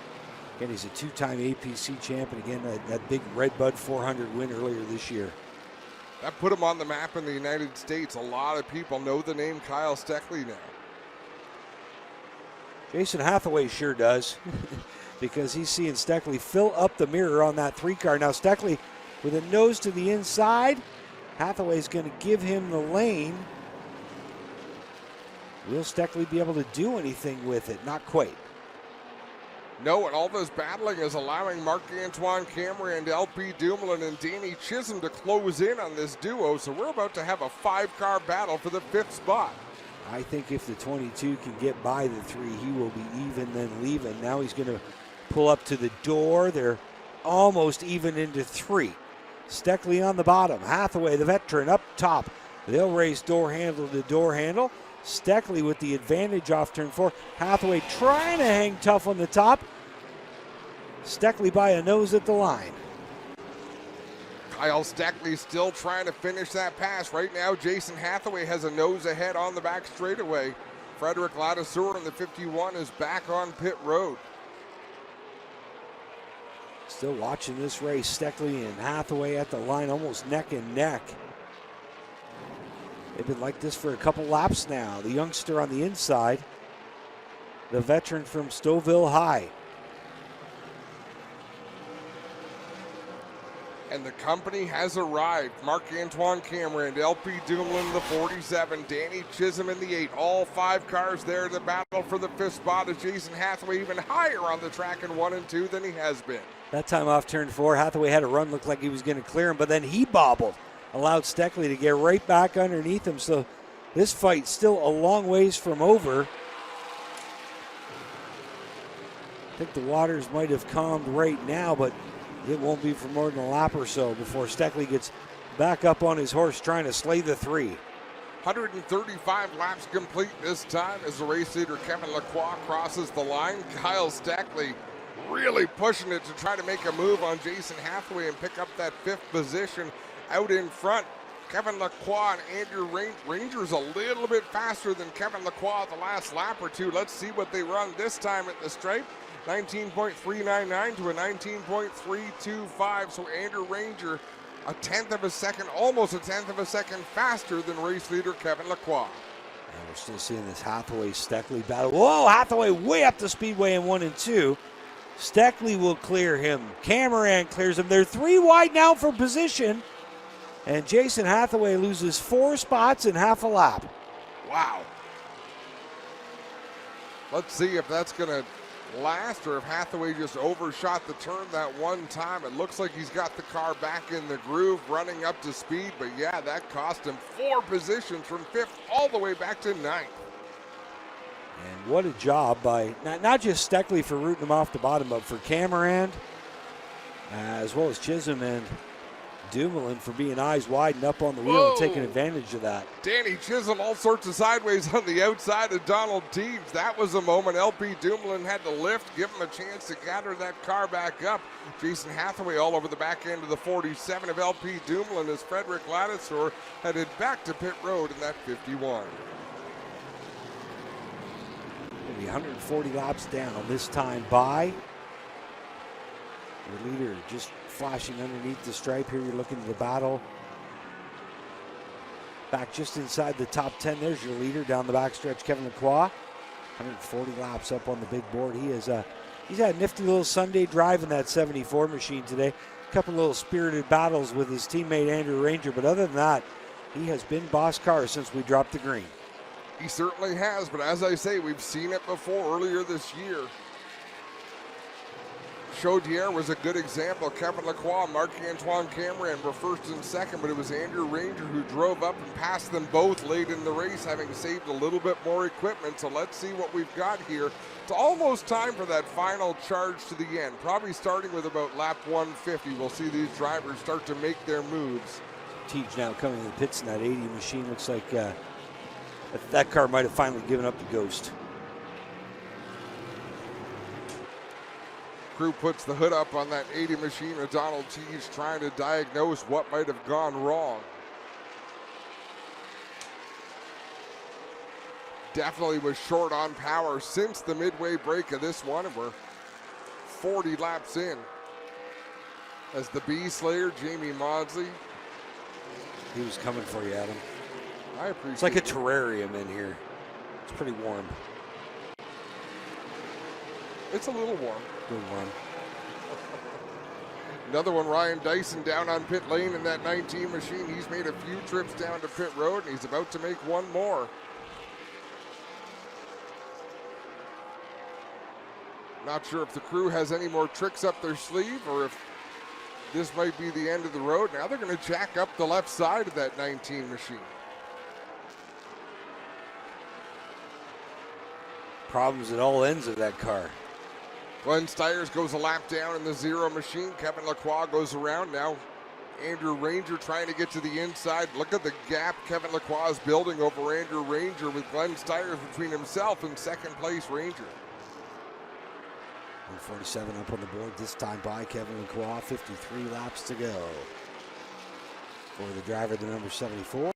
Again, he's a 2-time APC champion. Again, that big Redbud 400 win earlier this year. That put him on the map in the United States. A lot of people know the name Kyle Steckley now. Jason Hathaway sure does because he's seeing Steckley fill up the mirror on that 3 car. Now Steckley with a nose to the inside. Hathaway's going to give him the lane. Will Steckley be able to do anything with it? Not quite. No, and all this battling is allowing Marc-Antoine Cameron, LP Dumoulin, and Danny Chisholm to close in on this duo, so we're about to have a 5-car battle for the 5th spot. I think if the 22 can get by the 3, he will be even then leaving. Now he's going to pull up to the door. They're almost even into 3. Steckley on the bottom. Hathaway, the veteran, up top. They'll race door handle to door handle. Steckley with the advantage off turn 4. Hathaway trying to hang tough on the top. Steckley by a nose at the line. Kyle Steckley still trying to finish that pass. Right now, Jason Hathaway has a nose ahead on the back straightaway. Frederick Ladouceur in the 51 is back on pit road. Still watching this race. Steckley and Hathaway at the line, almost neck and neck. They've been like this for a couple laps now. The youngster on the inside, the veteran from Stouffville High. And the company has arrived. Marc-Antoine Cameron, LP Dumoulin in the 47, Danny Chisholm in the 8. All 5 cars there to battle for the 5th spot as Jason Hathaway even higher on the track in 1 and 2 than he has been. That time off turn 4, Hathaway had a run, looked like he was going to clear him, but then he bobbled. Allowed Steckley to get right back underneath him. So this fight's still a long ways from over. I think the waters might have calmed right now, but it won't be for more than a lap or so before Steckley gets back up on his horse trying to slay the 3. 135 laps complete this time as the race leader Kevin Lacroix crosses the line. Kyle Steckley really pushing it to try to make a move on Jason Hathaway and pick up that 5th position. Out in front, Kevin Lacroix and Andrew Ranger's a little bit faster than Kevin Lacroix the last lap or 2. Let's see what they run this time at the stripe. 19.399 to a 19.325. So Andrew Ranger, a 1/10 of a second, almost a 1/10 of a second faster than race leader Kevin Lacroix. And we're still seeing this Hathaway-Steckley battle. Whoa, Hathaway way up the speedway in 1 and 2. Steckley will clear him. Cameron clears him. They're 3 wide now for position. And Jason Hathaway loses 4 spots in half a lap. Wow. Let's see if that's going to last or if Hathaway just overshot the turn that one time. It looks like he's got the car back in the groove, running up to speed. But yeah, that cost him 4 positions from 5th all the way back to 9th. And what a job by not just Steckley for rooting him off the bottom, but for Cameron, as well as Chisholm and Dumoulin for being eyes wide and up on the wheel and taking advantage of that. Danny Chisholm all sorts of sideways on the outside of Donald Teaves. That was a moment LP Dumoulin had to lift, give him a chance to gather that car back up. Jason Hathaway all over the back end of the 47 of LP Dumoulin as Frederick Ladouceur headed back to pit road in that 51. It'll be 140 laps down this time by your leader just flashing underneath the stripe here. You're looking at the battle. Back just inside the top 10. There's your leader down the backstretch, Kevin Lacroix. 140 laps up on the big board. He's had a nifty little Sunday drive in that 74 machine today. A couple little spirited battles with his teammate Andrew Ranger, but other than that, he has been boss car since we dropped the green. He certainly has, but as I say, we've seen it before earlier this year. Chaudière was a good example. Kevin Lacroix, Marc-Antoine Cameron were first and second, but it was Andrew Ranger who drove up and passed them both late in the race, having saved a little bit more equipment. So let's see what we've got here. It's almost time for that final charge to the end. Probably starting with about lap 150. We'll see these drivers start to make their moves. Teague now coming to the pits in that 80 machine. Looks like that car might have finally given up the ghost. Crew puts the hood up on that 80 machine of Donald Teague, trying to diagnose what might have gone wrong. Definitely was short on power since the midway break of this one, and we're 40 laps in. As the Bee Slayer, Jamie Maudsley. He was coming for you, Adam. I appreciate it. It's like a terrarium in here. It's pretty warm. It's a little warm. Good one. Another one, Ryan Dyson down on pit lane in that 19 machine. He's made a few trips down to pit road, and he's about to make one more. Not sure if the crew has any more tricks up their sleeve or if this might be the end of the road. Now they're going to jack up the left side of that 19 machine. Problems at all ends of that car. Glenn Stiers goes a lap down in the 0 machine. Kevin Lacroix goes around. Now Andrew Ranger trying to get to the inside. Look at the gap Kevin Lacroix is building over Andrew Ranger with Glenn Stiers between himself and second place Ranger. 147 up on the board this time by Kevin Lacroix. 53 laps to go for the driver, the number 74.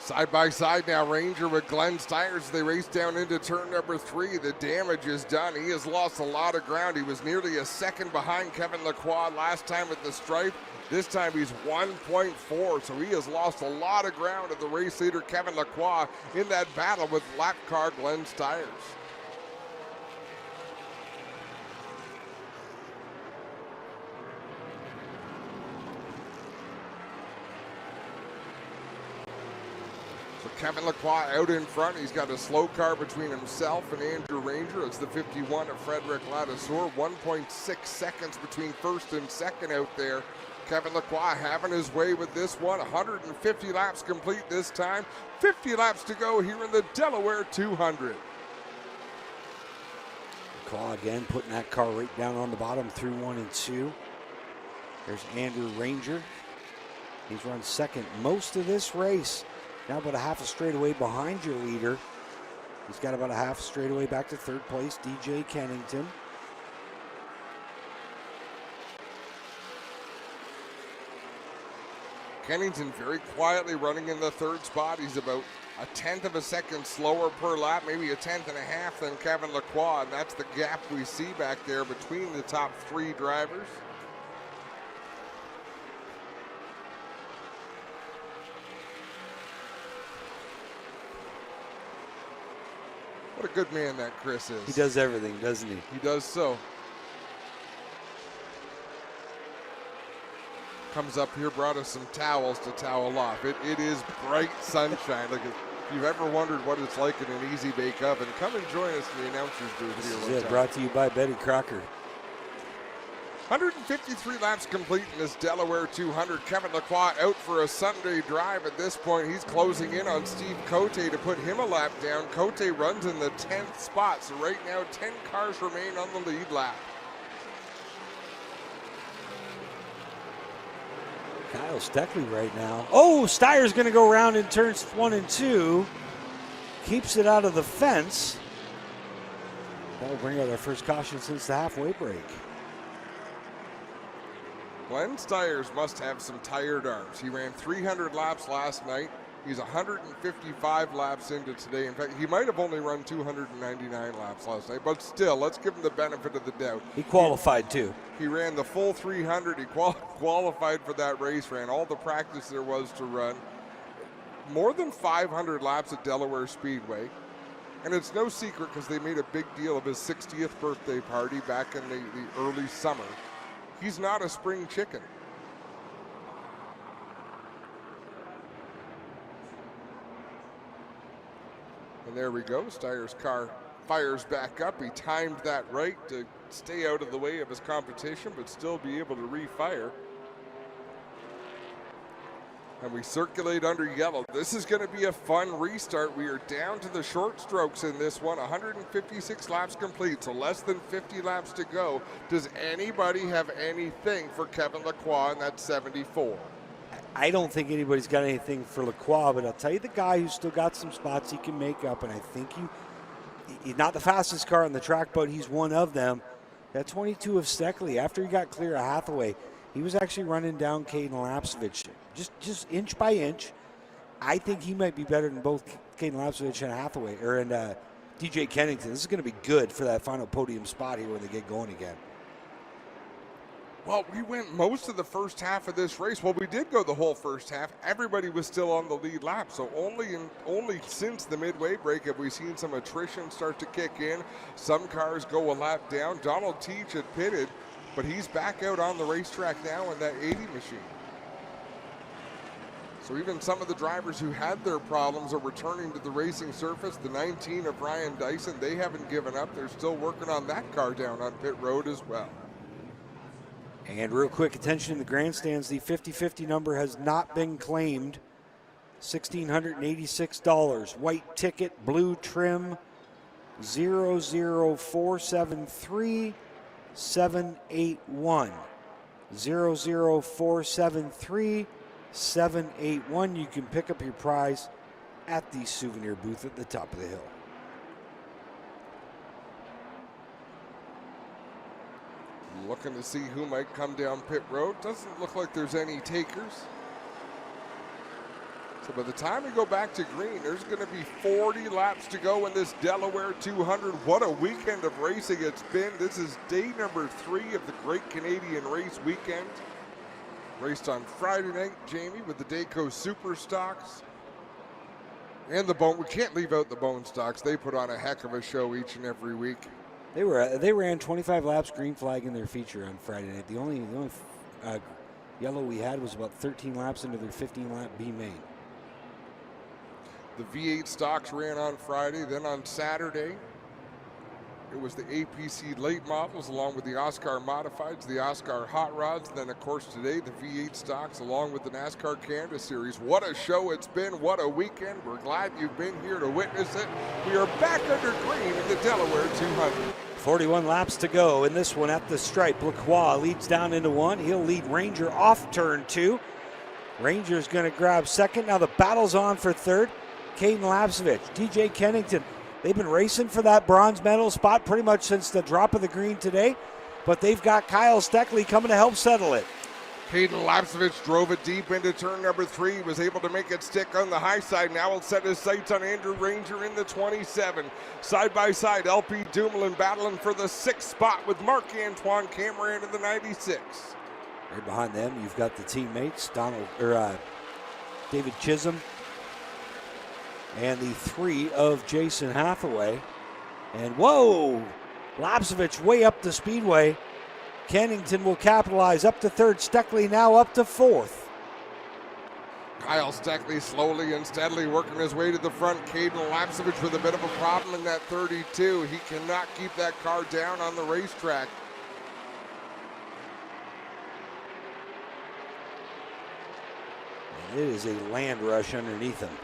Side by side now, Ranger with Glenn Stiers. They race down into turn number 3. The damage is done. He has lost a lot of ground. He was nearly a second behind Kevin Lacroix last time at the stripe. This time he's 1.4, so he has lost a lot of ground to the race leader Kevin Lacroix in that battle with lap car Glenn Stiers. So Kevin Lacroix out in front. He's got a slow car between himself and Andrew Ranger. It's the 51 of Frederick Ladouceur. 1.6 seconds between first and second out there. Kevin Lacroix having his way with this one. 150 laps complete this time. 50 laps to go here in the Delaware 200. Lacroix again putting that car right down on the bottom through 1 and 2. There's Andrew Ranger. He's run second most of this race. Now about a half a straightaway behind your leader. He's got about a half straightaway back to third place, DJ Kennington. Kennington very quietly running in the third spot. He's about a 1/10 of a second slower per lap, maybe a 1/10 and a half than Kevin Lacroix, and that's the gap we see back there between the top 3 drivers. What a good man that Chris is. He does everything, doesn't he? He does so. Comes up here, brought us some towels to towel off. It is bright sunshine. Like if you've ever wondered what it's like in an easy bake oven, come and join us in the announcer's booth here. This is brought to you by Betty Crocker. 153 laps complete in this Delaware 200. Kevin Lacroix out for a Sunday drive at this point. He's closing in on Steve Cote to put him a lap down. Cote runs in the 10th spot, so right now 10 cars remain on the lead lap. Kyle Steckley right now. Oh, Steyer's going to go around in turns 1 and 2. Keeps it out of the fence. That will bring out our first caution since the halfway break. Glenn Stiers must have some tired arms. He ran 300 laps last night. He's 155 laps into today. In fact, he might have only run 299 laps last night, but still, let's give him the benefit of the doubt. He qualified too. He ran the full 300. He qualified for that race, ran all the practice there was to run. More than 500 laps at Delaware Speedway. And it's no secret because they made a big deal of his 60th birthday party back in the early summer. He's not a spring chicken. And there we go. Steyer's car fires back up. He timed that right to stay out of the way of his competition, but still be able to refire. And we circulate under yellow. This is going to be a fun restart. We are down to the short strokes in this one. 156 laps complete, so less than 50 laps to go. Does anybody have anything for Kevin Lacroix in that 74? I don't think anybody's got anything for Lacroix, but I'll tell you the guy who's still got some spots he can make up, and I think he's not the fastest car on the track, but he's one of them. That 22 of Steckley, after he got clear of Hathaway, he was actually running down Caden Lapsevich just inch by inch. I think he might be better than both Caden Lapsevich and Hathaway, or DJ Kennington. This is going to be good for that final podium spot here when they get going again. Well, we went most of the first half of this race. Well, we did go the whole first half. Everybody was still on the lead lap. So only since the midway break have we seen some attrition start to kick in. Some cars go a lap down. Donald Teach had pitted, but he's back out on the racetrack now in that 80 machine. So even some of the drivers who had their problems are returning to the racing surface. The 19 of Ryan Dyson, they haven't given up. They're still working on that car down on pit road as well. And real quick, attention in the grandstands, the 50-50 number has not been claimed. $1,686. White ticket, blue trim, 00473 781. 00473 781. You can pick up your prize at the souvenir booth at the top of the hill. Looking to see who might come down pit road. Doesn't look like there's any takers. So by the time we go back to green, there's going to be 40 laps to go in this Delaware 200. What a weekend of racing it's been. This is day number 3 of the Great Canadian Race Weekend. Raced on Friday night, Jamie, with the Dayco Super Stocks. And the Bone. We can't leave out the Bone Stocks. They put on a heck of a show each and every week. They ran 25 laps, green flag in their feature on Friday night. The only yellow we had was about 13 laps into their 15-lap B main. The V8 stocks ran on Friday. Then on Saturday, it was the APC late models along with the Oscar modifieds, the Oscar hot rods. Then, of course, today, the V8 stocks along with the NASCAR Canada Series. What a show it's been. What a weekend. We're glad you've been here to witness it. We are back under green in the Delaware 200. 41 laps to go in this one at the stripe. Lacroix leads down into 1. He'll lead Ranger off turn 2. Ranger's going to grab second. Now the battle's on for third. Caden Lapsevich, DJ Kennington. They've been racing for that bronze medal spot pretty much since the drop of the green today, but they've got Kyle Steckley coming to help settle it. Caden Lapsevich drove it deep into turn number 3, was able to make it stick on the high side. Now he'll set his sights on Andrew Ranger in the 27. Side by side, LP Dumoulin battling for the 6th spot with Marc-Antoine Cameron in the 96. Right behind them, you've got the teammates, David Chisholm, and the 3 of Jason Hathaway. And whoa, Lapsevich way up the speedway. Kennington will capitalize up to 3rd. Steckley now up to 4th. Kyle Steckley slowly and steadily working his way to the front. Caden Lapsevich with a bit of a problem in that 32. He cannot keep that car down on the racetrack. And it is a land rush underneath him.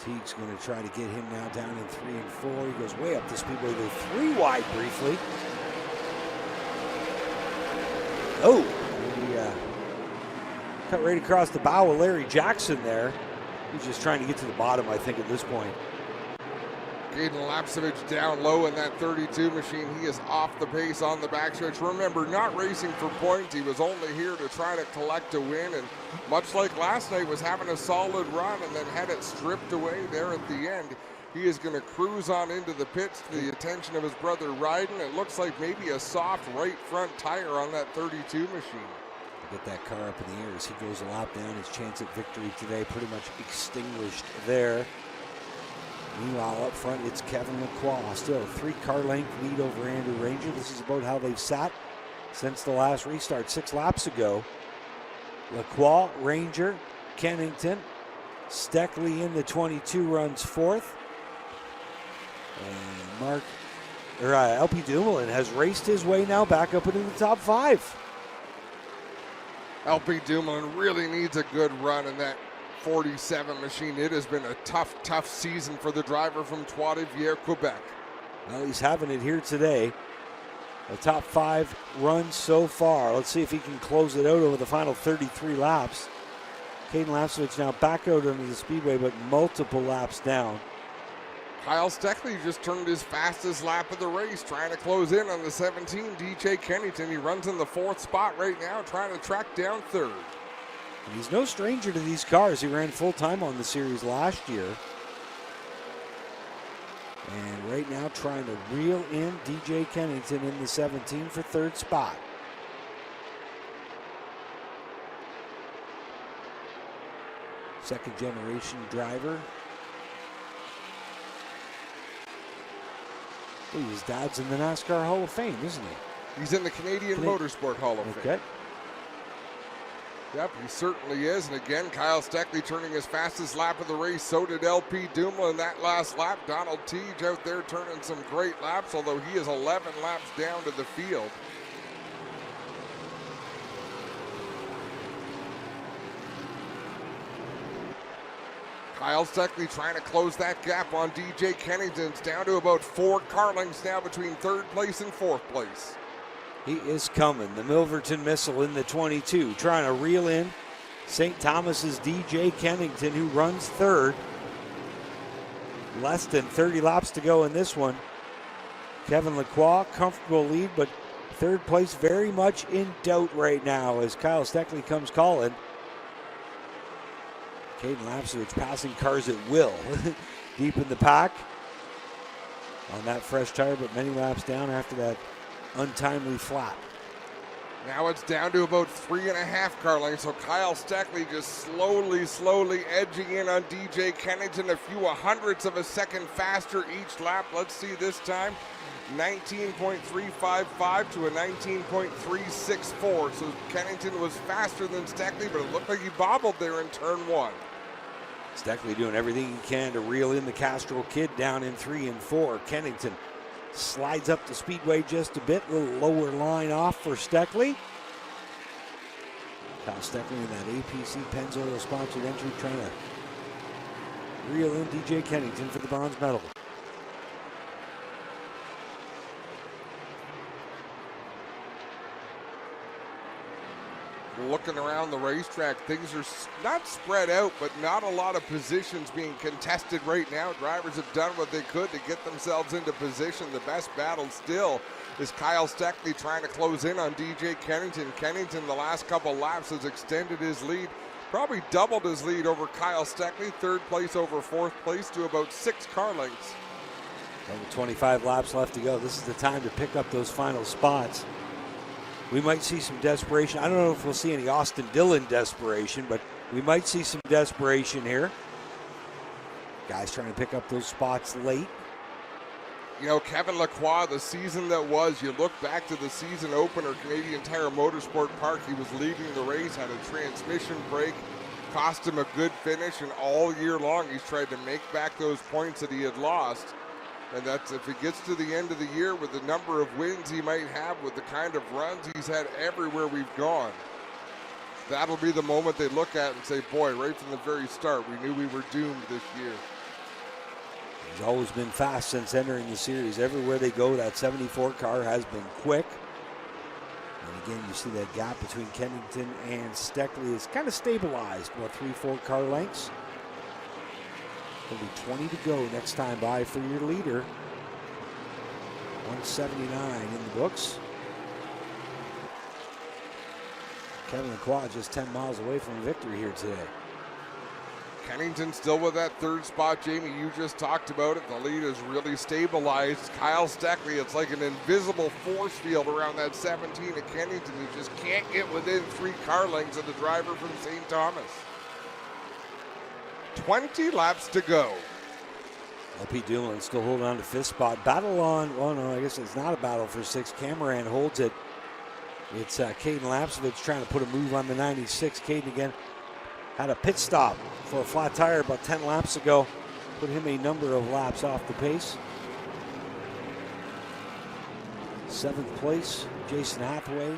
Teague's going to try to get him now down in 3 and 4. He goes way up the speedway. They're 3 wide briefly. Oh, he cut right across the bow of Larry Jackson there. He's just trying to get to the bottom, I think, at this point. Caden Lapsevich down low in that 32 machine. He is off the pace on the backstretch. Remember, not racing for points. He was only here to try to collect a win, and much like last night, was having a solid run and then had it stripped away there at the end. He is going to cruise on into the pits to the attention of his brother Ryden. It looks like maybe a soft right front tire on that 32 machine. Get that car up in the air as he goes a lap down. His chance at victory today pretty much extinguished there. Meanwhile, up front, it's Kevin Lacroix. Still a 3-car length lead over Andrew Ranger. This is about how they've sat since the last restart 6 laps ago. Lacroix, Ranger, Kennington, Steckley in the 22 runs 4th. And LP Dumoulin has raced his way now back up into the top 5. LP Dumoulin really needs a good run in that 47 machine. It has been a tough season for the driver from Trois-Rivières, Quebec. Well, he's having it here today. The top 5 runs so far. Let's see if he can close it out over the final 33 laps. Caden Lapsevich now back out into the speedway, but multiple laps down. Kyle Steckley just turned his fastest lap of the race, trying to close in on the 17. DJ Kennington, he runs in the 4th spot right now, trying to track down 3rd. And he's no stranger to these cars. He ran full-time on the series last year. And right now trying to reel in DJ Kennington in the 17 for 3rd spot. Second generation driver. His dad's in the NASCAR Hall of Fame, isn't he? He's in the Canadian Motorsport Hall of Fame. Yep, he certainly is. And again, Kyle Steckley turning his fastest lap of the race. So did LP Dumoulin in that last lap. Donald Teague out there turning some great laps, although he is 11 laps down to the field. Kyle Steckley trying to close that gap on DJ Kennington. It's down to about 4 car lengths now between 3rd place and 4th place. He is coming. The Milverton Missile in the 22, trying to reel in St. Thomas's DJ Kennington, who runs 3rd. Less than 30 laps to go in this one. Kevin Lacroix, comfortable lead, but 3rd place very much in doubt right now as Kyle Steckley comes calling. Caden Lapsovich passing cars at will deep in the pack on that fresh tire, but many laps down after that untimely flap. Now it's down to about 3.5 car lengths, so Kyle Steckley just slowly edging in on DJ Kennington, a few hundredths of a second faster each lap. Let's see this time, 19.355 to a 19.364. So Kennington was faster than Steckley, but it looked like he bobbled there in turn 1. Steckley doing everything he can to reel in the Castro kid down in 3 and 4. Kennington slides up the speedway just a bit, a little lower line off for Steckley. Kyle Steckley in that APC Pennzoil sponsored entry trying to reel in DJ Kennington for the bronze medal. Looking around the racetrack, things are not spread out, but not a lot of positions being contested right now. Drivers have done what they could to get themselves into position. The best battle still is Kyle Steckley trying to close in on DJ Kennington. Kennington, the last couple laps, has extended his lead, probably doubled his lead over Kyle Steckley. 3rd place over 4th place to about 6 car lengths. Over 25 laps left to go. This is the time to pick up those final spots. We might see some desperation. I don't know if we'll see any Austin Dillon desperation, but we might see some desperation here. Guys trying to pick up those spots late. You know, Kevin Lacroix, the season that was, you look back to the season opener, Canadian Tire Motorsport Park, he was leading the race, had a transmission break, cost him a good finish, and all year long he's tried to make back those points that he had lost. And that's if it gets to the end of the year with the number of wins he might have, with the kind of runs he's had everywhere we've gone, that'll be the moment they look at and say, boy, right from the very start, we knew we were doomed this year. He's always been fast since entering the series. Everywhere they go, that 74 car has been quick. And again, you see that gap between Kennington and Steckley is kind of stabilized, about 3-4 car lengths. There'll be 20 to go next time by for your leader. 179 in the books. Kevin Lacroix just 10 miles away from victory here today. Kennington still with that 3rd spot. Jamie, you just talked about it. The lead is really stabilized. Kyle Steckley, it's like an invisible force field around that 17 of Kennington. He just can't get within 3 car lengths of the driver from St. Thomas. 20 laps to go. LP Dumoulin still holding on to 5th spot. Battle on, well, no, I guess it's not a battle for 6th. Cameron holds it. It's Caden Lapsovich trying to put a move on the 96. Caden again had a pit stop for a flat tire about 10 laps ago. Put him a number of laps off the pace. 7th place, Jason Hathaway.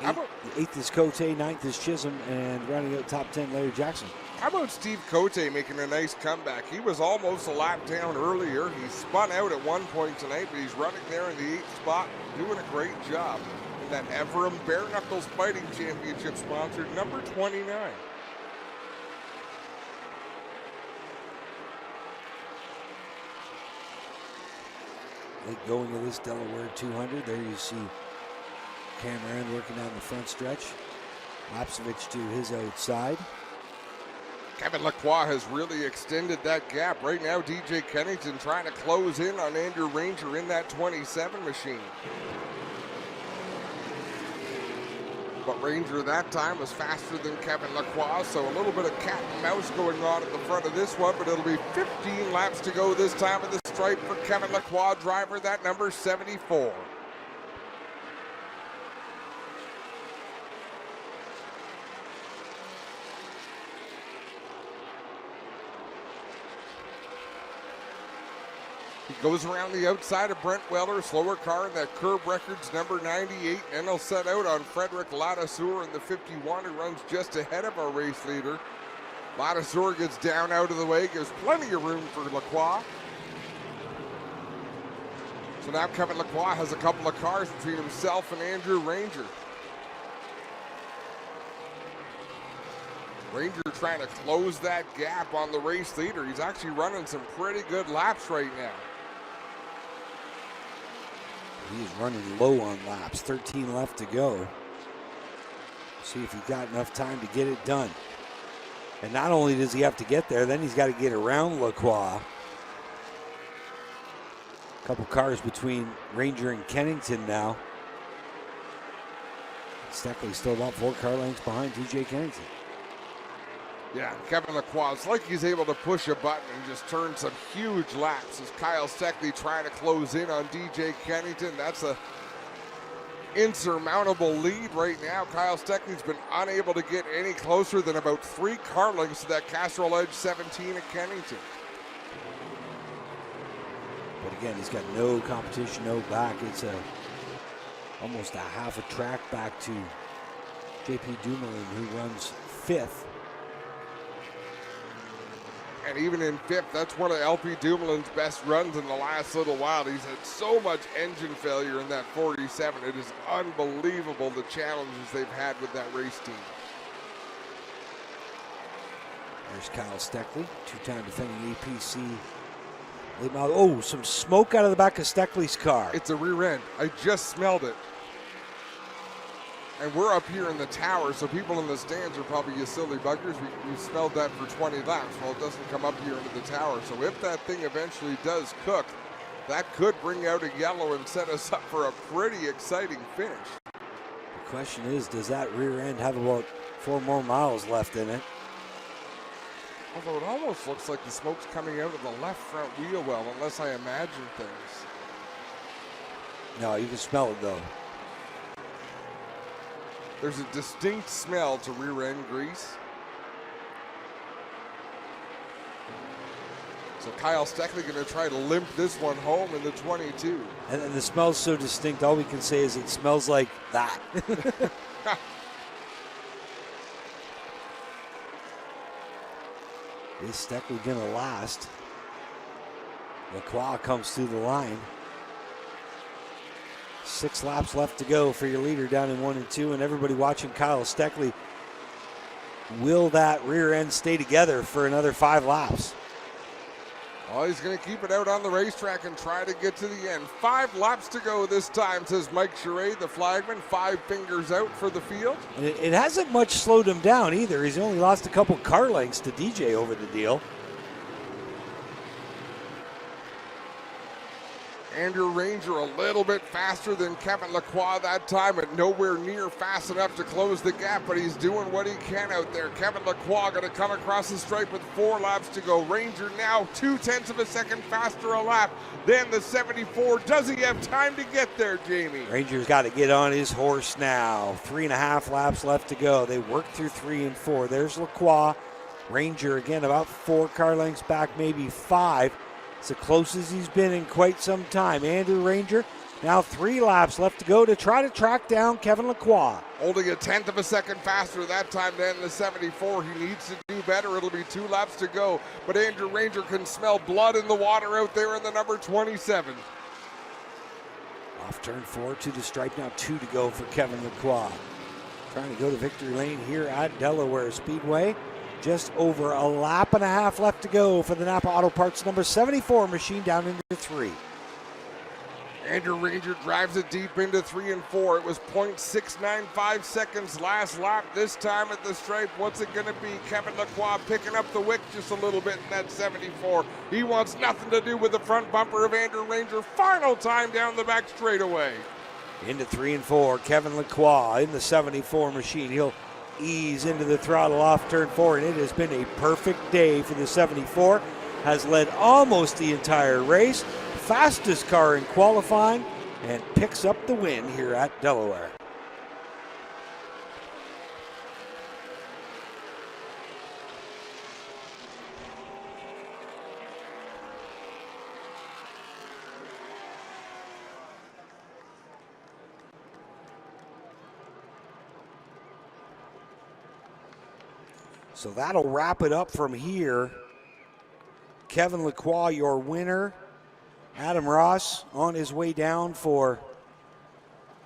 8th is Cote, 9th is Chisholm, and rounding out top 10, Larry Jackson. How about Steve Cote making a nice comeback? He was almost a lap down earlier. He spun out at one point tonight, but he's running there in the 8th spot, doing a great job in that Everham Bare Knuckles Fighting Championship sponsored number 29. Late going of this Delaware 200. There you see Cameron working down the front stretch. Lapsovich to his outside. Kevin Lacroix has really extended that gap. Right now, DJ Kennington trying to close in on Andrew Ranger in that 27 machine. But Ranger that time was faster than Kevin Lacroix, so a little bit of cat and mouse going on at the front of this one, but it'll be 15 laps to go this time of the stripe for Kevin Lacroix, driver, that number 74. He goes around the outside of Brent Weller, slower car in that curb records number 98, and he'll set out on Frederick Ladassour in the 51, who runs just ahead of our race leader. Ladassour gets down out of the way, gives plenty of room for Lacroix. So now Kevin Lacroix has a couple of cars between himself and Andrew Ranger. Ranger trying to close that gap on the race leader. He's actually running some pretty good laps right now. He's running low on laps, 13 left to go. See if he got enough time to get it done. And not only does he have to get there, then he's got to get around Lacroix. A couple cars between Ranger and Kennington now. Steckley's still about 4 car lengths behind TJ Kennington. Yeah, Kevin Lacroix, it's like he's able to push a button and just turn some huge laps as Kyle Steckley trying to close in on DJ Kennington. That's a insurmountable lead right now. Kyle Steckley's been unable to get any closer than about 3 car lengths to that Castrol Edge 17 at Kennington. But again, he's got no competition, no back. It's almost a half a track back to JP Dumoulin, who runs 5th. And even in 5th, that's one of LP Dumoulin's best runs in the last little while. He's had so much engine failure in that 47. It is unbelievable the challenges they've had with that race team. There's Kyle Steckley, 2-time defending APC. Oh, some smoke out of the back of Steckley's car. It's a rear end. I just smelled it. And we're up here in the tower, so people in the stands are probably, you silly buggers, we smelled that for 20 laps. Well, it doesn't come up here into the tower. So if that thing eventually does cook, that could bring out a yellow and set us up for a pretty exciting finish. The question is, does that rear end have about 4 more miles left in it? Although it almost looks like the smoke's coming out of the left front wheel well, unless I imagine things. No, you can smell it though. There's a distinct smell to rear end grease. So Kyle Steckley going to try to limp this one home in the 22. And the smell's so distinct, all we can say is it smells like that. Is Steckley going to last? Lacroix comes through the line. 6 laps left to go for your leader down in 1 and 2, and everybody watching Kyle Steckley. Will that rear end stay together for another 5 laps? Oh, he's going to keep it out on the racetrack and try to get to the end. 5 laps to go this time, says Mike Charest, the flagman. 5 fingers out for the field. And it hasn't much slowed him down either. He's only lost a couple car lengths to DJ over the deal. Andrew Ranger a little bit faster than Kevin Lacroix that time, but nowhere near fast enough to close the gap, but he's doing what he can out there. Kevin Lacroix going to come across the stripe with 4 laps to go. Ranger now 0.2 of a second faster a lap than the 74. Does he have time to get there, Jamie? Ranger's got to get on his horse now. 3.5 laps left to go. They work through 3 and 4. There's Lacroix. Ranger again about 4 car lengths back, maybe 5. It's the closest he's been in quite some time. Andrew Ranger, now 3 laps left to go to try to track down Kevin Lacroix. Holding 1/10 of a second faster that time than the 74. He needs to do better. It'll be 2 laps to go. But Andrew Ranger can smell blood in the water out there in the number 27. Off turn 4 to the stripe, now 2 to go for Kevin Lacroix. Trying to go to victory lane here at Delaware Speedway. Just over 1.5 laps left to go for the Napa Auto Parts number 74 machine down into 3. Andrew Ranger drives it deep into 3 and 4. It was 0.695 seconds last lap. This time at the stripe, what's it going to be? Kevin Lacroix picking up the wick just a little bit in that 74. He wants nothing to do with the front bumper of Andrew Ranger. Final time down the back straightaway. Into 3 and 4, Kevin Lacroix in the 74 machine. He'll ease into the throttle off turn 4, and it has been a perfect day for the 74. Has led almost the entire race. Fastest car in qualifying, and picks up the win here at Delaware. So that'll wrap it up from here. Kevin Lacroix, your winner. Adam Ross on his way down for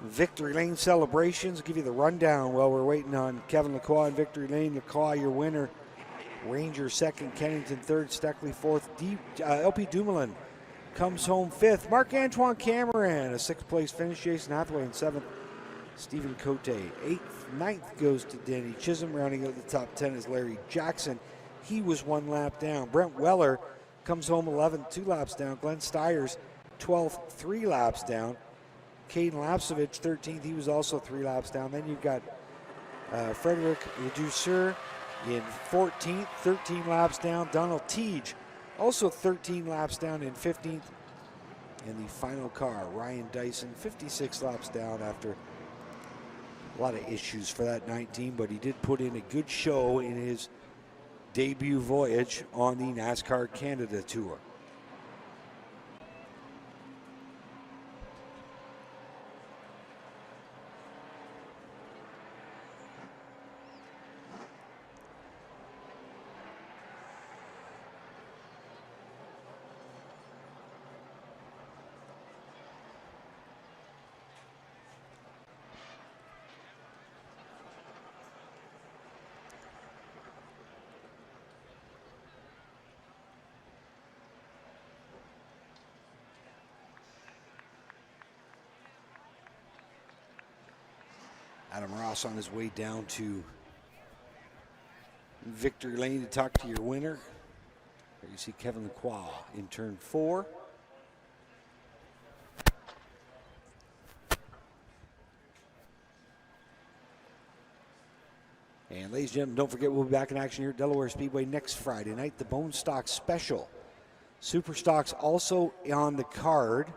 Victory Lane celebrations. I'll give you the rundown while we're waiting on Kevin Lacroix and Victory Lane. Lacroix, your winner. Ranger second, Kennington third, Steckley fourth. LP Dumoulin comes home fifth. Marc-Antoine Cameron, a sixth place finish. Jason Hathaway in seventh. Stephen Cote, eighth. Ninth goes to Danny Chisholm. Rounding out the top 10 is Larry Jackson. He was one lap down. Brent Weller comes home 11th, 2 laps down. Glenn Stiers, 12th, 3 laps down. Caden Lapsovich, 13th. He was also 3 laps down. Then you've got Frederic Ledusseur in 14th, 13 laps down. Donald Teague, also 13 laps down in 15th. And the final car, Ryan Dyson, 56 laps down after a lot of issues for that 19, but he did put in a good show in his debut voyage on the NASCAR Canada Tour. Adam Ross on his way down to Victory Lane to talk to your winner. There you see Kevin Lacroix in turn 4. And ladies and gentlemen, don't forget we'll be back in action here at Delaware Speedway next Friday night, the Bone Stock Special. Super Stocks also on the card.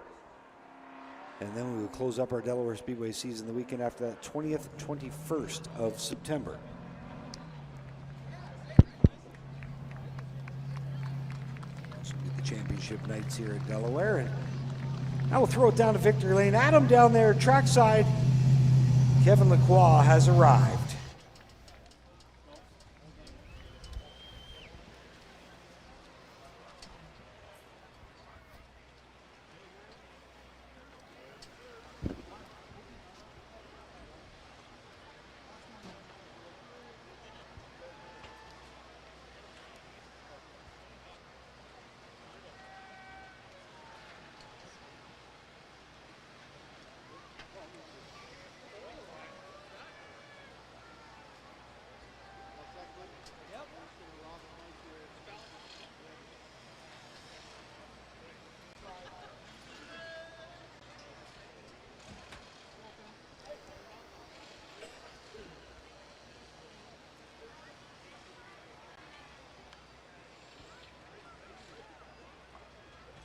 And then we will close up our Delaware Speedway season the weekend after that, 20th, 21st of September. So we get the championship nights here at Delaware. And now we'll throw it down to Victory Lane. Adam down there, trackside. Kevin Lacroix has arrived.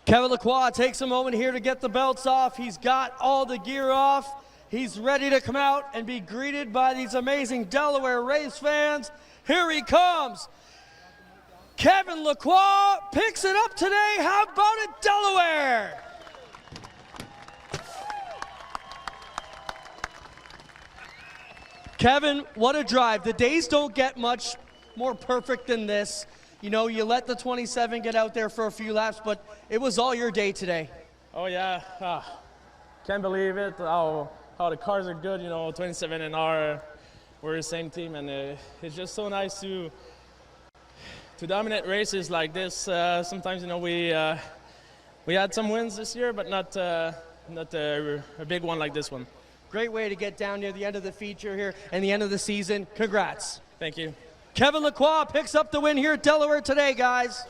Kevin Lacroix takes a moment here to get the belts off. He's got all the gear off. He's ready to come out and be greeted by these amazing Delaware race fans. Here he comes. Kevin Lacroix picks it up today. How about it, Delaware? Kevin, what a drive. The days don't get much more perfect than this. You know, you let the 27 get out there for a few laps, but it was all your day today. Oh, yeah. Can't believe it. How the cars are good, you know, 27 and R. We're the same team, and it's just so nice to dominate races like this. Sometimes, you know, we had some wins this year, but not a big one like this one. Great way to get down near the end of the feature here and the end of the season. Congrats. Thank you. Kevin Lacroix picks up the win here at Delaware today, guys.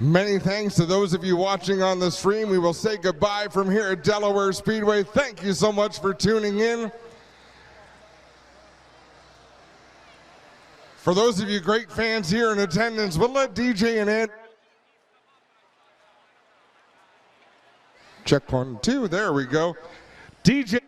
Many thanks to those of you watching on the stream. We will say goodbye from here at Delaware Speedway. Thank you so much for tuning in. For those of you great fans here in attendance, we'll let DJ and Ed. Check 1, 2, there we go. DJ.